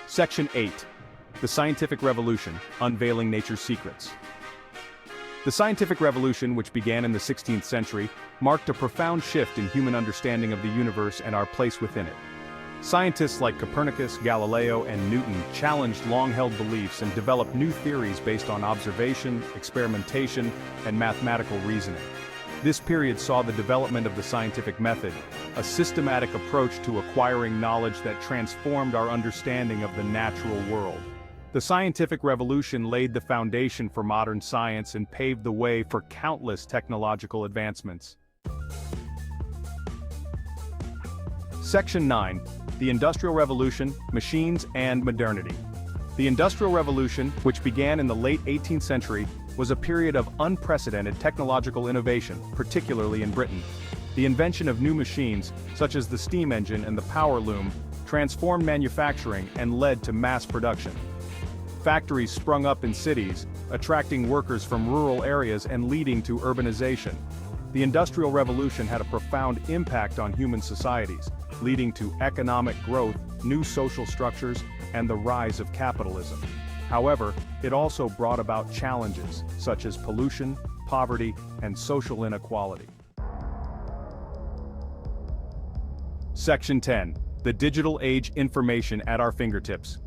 Section 8. The Scientific Revolution, Unveiling Nature's Secrets. The scientific revolution, which began in the 16th century, marked a profound shift in human understanding of the universe and our place within it. Scientists like Copernicus, Galileo, and Newton challenged long-held beliefs and developed new theories based on observation, experimentation, and mathematical reasoning. This period saw the development of the scientific method, a systematic approach to acquiring knowledge that transformed our understanding of the natural world. The scientific revolution laid the foundation for modern science and paved the way for countless technological advancements. Section 9. The Industrial Revolution, Machines and Modernity. The Industrial Revolution, which began in the late 18th century, was a period of unprecedented technological innovation, particularly in Britain. The invention of new machines, such as the steam engine and the power loom, transformed manufacturing and led to mass production. Factories sprung up in cities, attracting workers from rural areas and leading to urbanization. The Industrial Revolution had a profound impact on human societies, leading to economic growth, new social structures, and the rise of capitalism. However, it also brought about challenges, such as pollution, poverty, and social inequality. Section 10. The Digital Age: Information at Our Fingertips.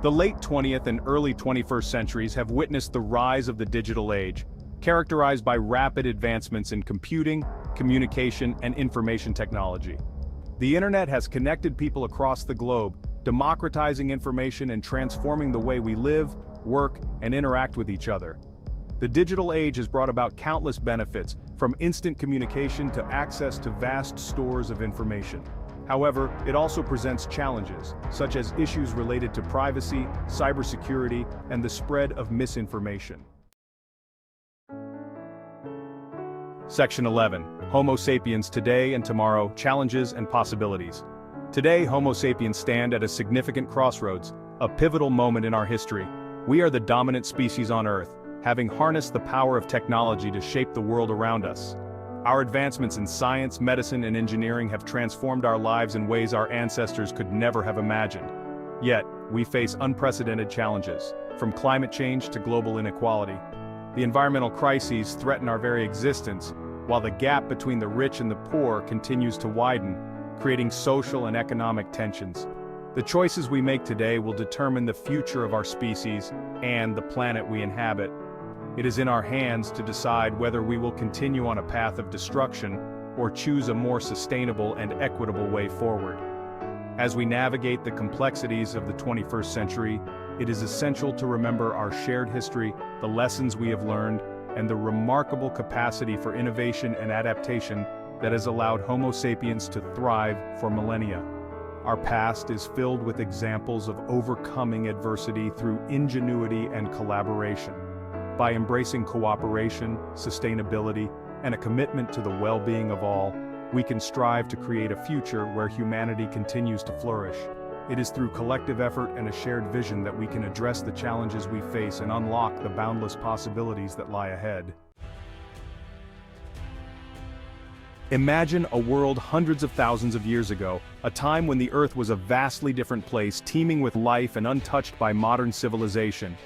The late 20th and early 21st centuries have witnessed the rise of the digital age, characterized by rapid advancements in computing, communication, and information technology. The internet has connected people across the globe, democratizing information and transforming the way we live, work, and interact with each other. The digital age has brought about countless benefits, from instant communication to access to vast stores of information. However, it also presents challenges, such as issues related to privacy, cybersecurity, and the spread of misinformation. Section 11. Homo sapiens today and tomorrow: challenges and possibilities. Today, Homo sapiens stand at a significant crossroads, a pivotal moment in our history. We are the dominant species on Earth, having harnessed the power of technology to shape the world around us. Our advancements in science, medicine, and engineering have transformed our lives in ways our ancestors could never have imagined. Yet, we face unprecedented challenges, from climate change to global inequality. The environmental crises threaten our very existence, while the gap between the rich and the poor continues to widen, creating social and economic tensions. The choices we make today will determine the future of our species and the planet we inhabit. It is in our hands to decide whether we will continue on a path of destruction or choose a more sustainable and equitable way forward. As we navigate the complexities of the 21st century, it is essential to remember our shared history, the lessons we have learned, and the remarkable capacity for innovation and adaptation that has allowed Homo sapiens to thrive for millennia. Our past is filled with examples of overcoming adversity through ingenuity and collaboration. By embracing cooperation, sustainability, and a commitment to the well-being of all, we can strive to create a future where humanity continues to flourish. It is through collective effort and a shared vision that we can address the challenges we face and unlock the boundless possibilities that lie ahead. Imagine a world hundreds of thousands of years ago, a time when the Earth was a vastly different place, teeming with life and untouched by modern civilization.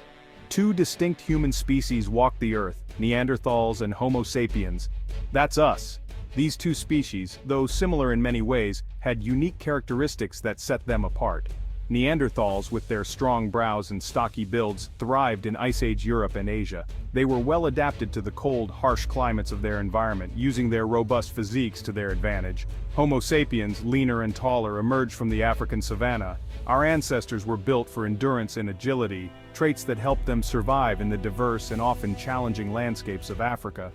Two distinct human species walked the Earth, Neanderthals and Homo sapiens. That's us. These two species, though similar in many ways, had unique characteristics that set them apart. Neanderthals, with their strong brows and stocky builds, thrived in Ice Age Europe and Asia. They were well adapted to the cold, harsh climates of their environment, using their robust physiques to their advantage. Homo sapiens, leaner and taller, emerged from the African savanna. Our ancestors were built for endurance and agility, traits that helped them survive in the diverse and often challenging landscapes of Africa.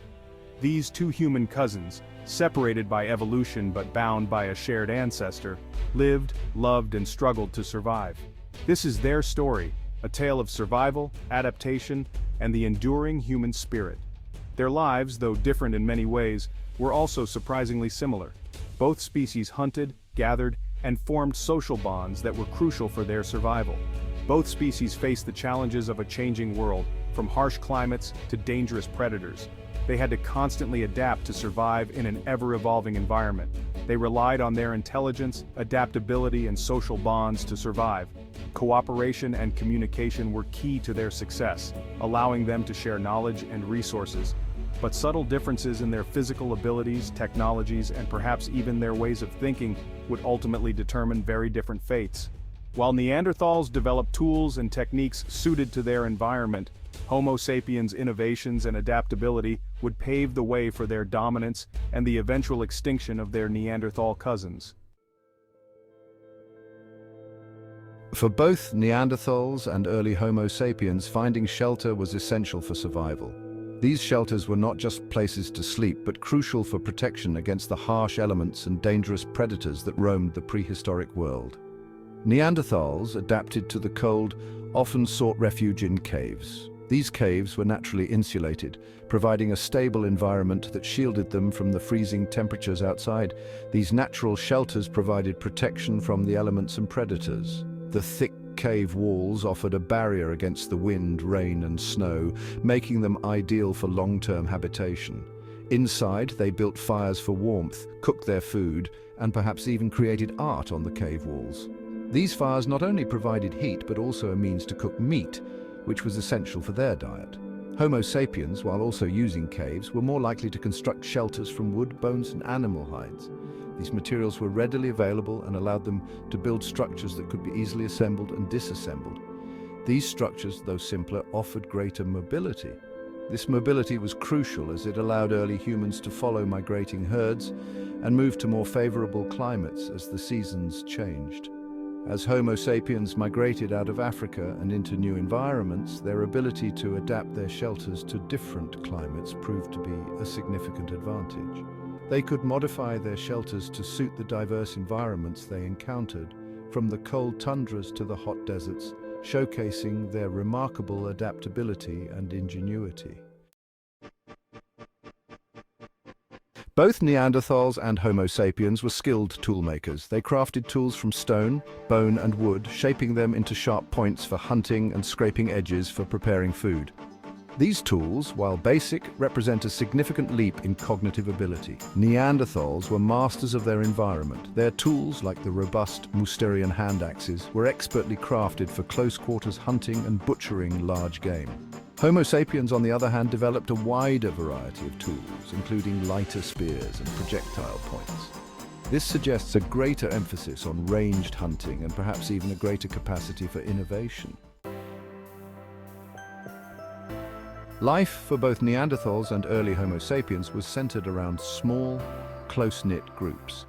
These two human cousins, separated by evolution but bound by a shared ancestor, lived, loved, and struggled to survive. This is their story, a tale of survival, adaptation, and the enduring human spirit. Their lives, though different in many ways, were also surprisingly similar. Both species hunted, gathered, and formed social bonds that were crucial for their survival. Both species faced the challenges of a changing world, from harsh climates to dangerous predators. They had to constantly adapt to survive in an ever-evolving environment. They relied on their intelligence, adaptability, and social bonds to survive. Cooperation and communication were key to their success, allowing them to share knowledge and resources. But subtle differences in their physical abilities, technologies, and perhaps even their ways of thinking would ultimately determine very different fates. While Neanderthals developed tools and techniques suited to their environment, Homo sapiens' innovations and adaptability would pave the way for their dominance and the eventual extinction of their Neanderthal cousins. For both Neanderthals and early Homo sapiens, finding shelter was essential for survival. These shelters were not just places to sleep, but crucial for protection against the harsh elements and dangerous predators that roamed the prehistoric world. Neanderthals, adapted to the cold, often sought refuge in caves. These caves were naturally insulated, providing a stable environment that shielded them from the freezing temperatures outside. These natural shelters provided protection from the elements and predators. The thick cave walls offered a barrier against the wind, rain, and snow, making them ideal for long-term habitation. Inside, they built fires for warmth, cooked their food, and perhaps even created art on the cave walls. These fires not only provided heat, but also a means to cook meat, which was essential for their diet. Homo sapiens, while also using caves, were more likely to construct shelters from wood, bones, and animal hides. These materials were readily available and allowed them to build structures that could be easily assembled and disassembled. These structures, though simpler, offered greater mobility. This mobility was crucial as it allowed early humans to follow migrating herds and move to more favorable climates as the seasons changed. As Homo sapiens migrated out of Africa and into new environments, their ability to adapt their shelters to different climates proved to be a significant advantage. They could modify their shelters to suit the diverse environments they encountered, from the cold tundras to the hot deserts, showcasing their remarkable adaptability and ingenuity. Both Neanderthals and Homo sapiens were skilled toolmakers. They crafted tools from stone, bone, and wood, shaping them into sharp points for hunting and scraping edges for preparing food. These tools, while basic, represent a significant leap in cognitive ability. Neanderthals were masters of their environment. Their tools, like the robust Mousterian hand axes, were expertly crafted for close-quarters hunting and butchering large game. Homo sapiens, on the other hand, developed a wider variety of tools, including lighter spears and projectile points. This suggests a greater emphasis on ranged hunting and perhaps even a greater capacity for innovation. Life for both Neanderthals and early Homo sapiens was centered around small, close-knit groups.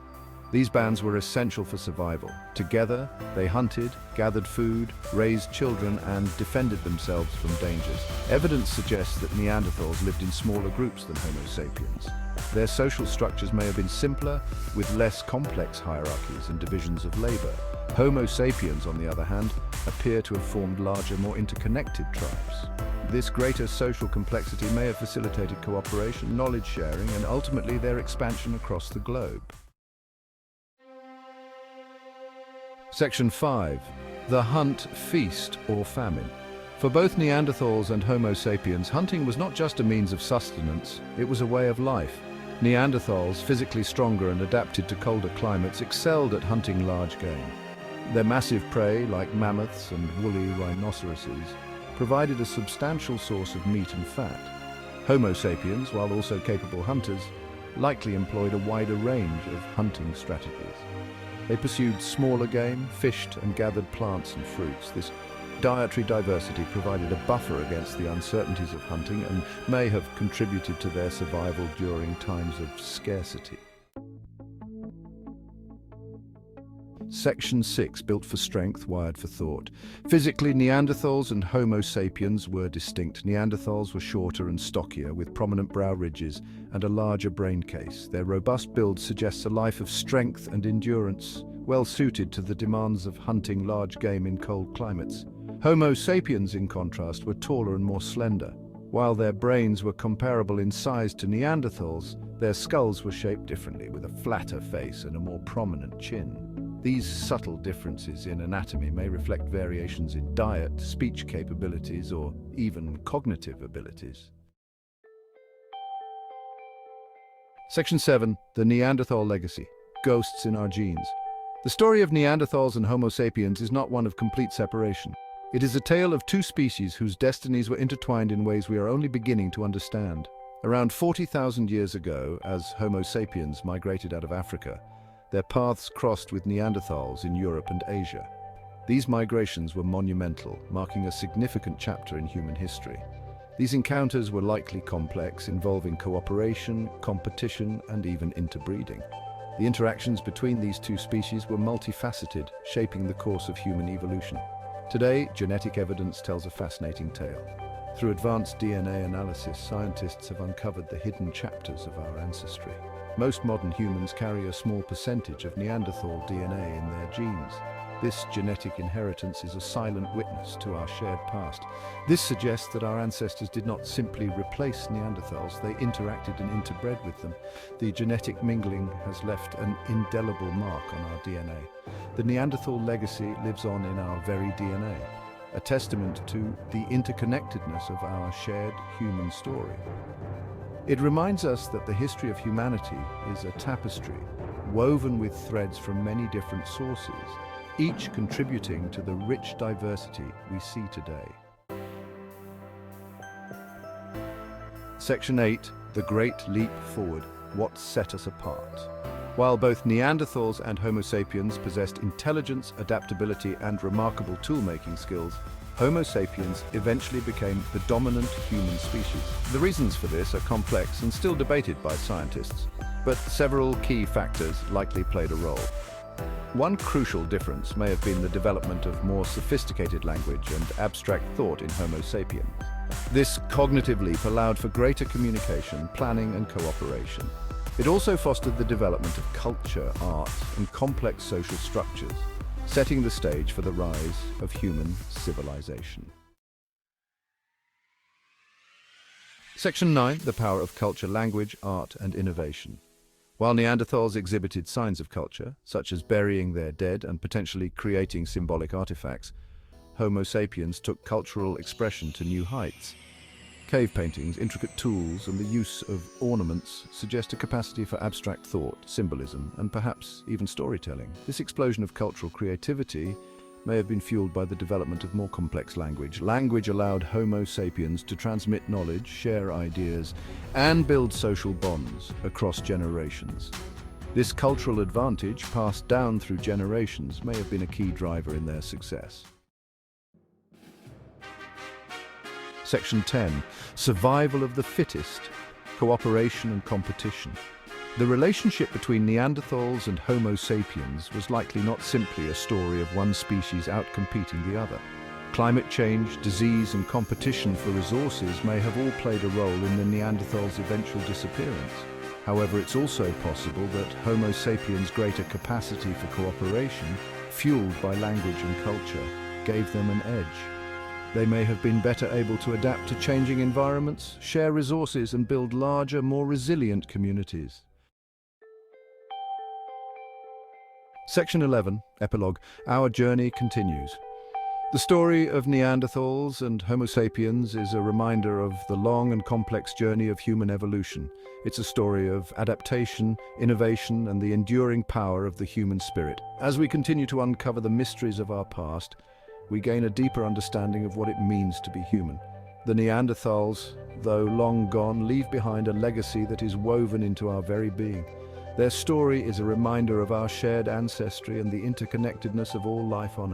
These bands were essential for survival. Together, they hunted, gathered food, raised children, and defended themselves from dangers. Evidence suggests that Neanderthals lived in smaller groups than Homo sapiens. Their social structures may have been simpler, with less complex hierarchies and divisions of labor. Homo sapiens, on the other hand, appear to have formed larger, more interconnected tribes. This greater social complexity may have facilitated cooperation, knowledge sharing, and ultimately their expansion across the globe. Section 5. The hunt, feast, or famine. For both Neanderthals and Homo sapiens, hunting was not just a means of sustenance, it was a way of life. Neanderthals, physically stronger and adapted to colder climates, excelled at hunting large game. Their massive prey, like mammoths and woolly rhinoceroses, provided a substantial source of meat and fat. Homo sapiens, while also capable hunters, likely employed a wider range of hunting strategies. They pursued smaller game, fished and gathered plants and fruits. This dietary diversity provided a buffer against the uncertainties of hunting and may have contributed to their survival during times of scarcity. Section 6, built for strength, wired for thought. Physically, Neanderthals and Homo sapiens were distinct. Neanderthals were shorter and stockier, with prominent brow ridges and a larger brain case. Their robust build suggests a life of strength and endurance, well suited to the demands of hunting large game in cold climates. Homo sapiens, in contrast, were taller and more slender. While their brains were comparable in size to Neanderthals, their skulls were shaped differently, with a flatter face and a more prominent chin. These subtle differences in anatomy may reflect variations in diet, speech capabilities, or even cognitive abilities. Section 7. The Neanderthal Legacy. Ghosts in our genes. The story of Neanderthals and Homo sapiens is not one of complete separation. It is a tale of two species whose destinies were intertwined in ways we are only beginning to understand. Around 40,000 years ago, as Homo sapiens migrated out of Africa, their paths crossed with Neanderthals in Europe and Asia. These migrations were monumental, marking a significant chapter in human history. These encounters were likely complex, involving cooperation, competition, and even interbreeding. The interactions between these two species were multifaceted, shaping the course of human evolution. Today, genetic evidence tells a fascinating tale. Through advanced DNA analysis, scientists have uncovered the hidden chapters of our ancestry. Most modern humans carry a small percentage of Neanderthal DNA in their genes. This genetic inheritance is a silent witness to our shared past. This suggests that our ancestors did not simply replace Neanderthals, they interacted and interbred with them. The genetic mingling has left an indelible mark on our DNA. The Neanderthal legacy lives on in our very DNA, a testament to the interconnectedness of our shared human story. It reminds us that the history of humanity is a tapestry, woven with threads from many different sources, each contributing to the rich diversity we see today. Section 8, The Great Leap Forward, What Set Us Apart. While both Neanderthals and Homo sapiens possessed intelligence, adaptability, and remarkable tool-making skills, Homo sapiens eventually became the dominant human species. The reasons for this are complex and still debated by scientists, but several key factors likely played a role. One crucial difference may have been the development of more sophisticated language and abstract thought in Homo sapiens. This cognitive leap allowed for greater communication, planning, and cooperation. It also fostered the development of culture, art, and complex social structures, setting the stage for the rise of human civilization. Section 9, The Power of Culture, Language, Art, and Innovation. While Neanderthals exhibited signs of culture, such as burying their dead and potentially creating symbolic artifacts, Homo sapiens took cultural expression to new heights. Cave paintings, intricate tools, and the use of ornaments suggest a capacity for abstract thought, symbolism, and perhaps even storytelling. This explosion of cultural creativity may have been fueled by the development of more complex language. Language allowed Homo sapiens to transmit knowledge, share ideas, and build social bonds across generations. This cultural advantage, passed down through generations, may have been a key driver in their success. Section 10, Survival of the Fittest, Cooperation and Competition. The relationship between Neanderthals and Homo sapiens was likely not simply a story of one species outcompeting the other. Climate change, disease, and competition for resources may have all played a role in the Neanderthals' eventual disappearance. However, it's also possible that Homo sapiens' greater capacity for cooperation, fueled by language and culture, gave them an edge. They may have been better able to adapt to changing environments, share resources, and build larger, more resilient communities. Section 11, Epilogue. Our journey continues. The story of Neanderthals and Homo sapiens is a reminder of the long and complex journey of human evolution. It's a story of adaptation, innovation, and the enduring power of the human spirit. As we continue to uncover the mysteries of our past, we gain a deeper understanding of what it means to be human. The Neanderthals, though long gone, leave behind a legacy that is woven into our very being. Their story is a reminder of our shared ancestry and the interconnectedness of all life on Earth.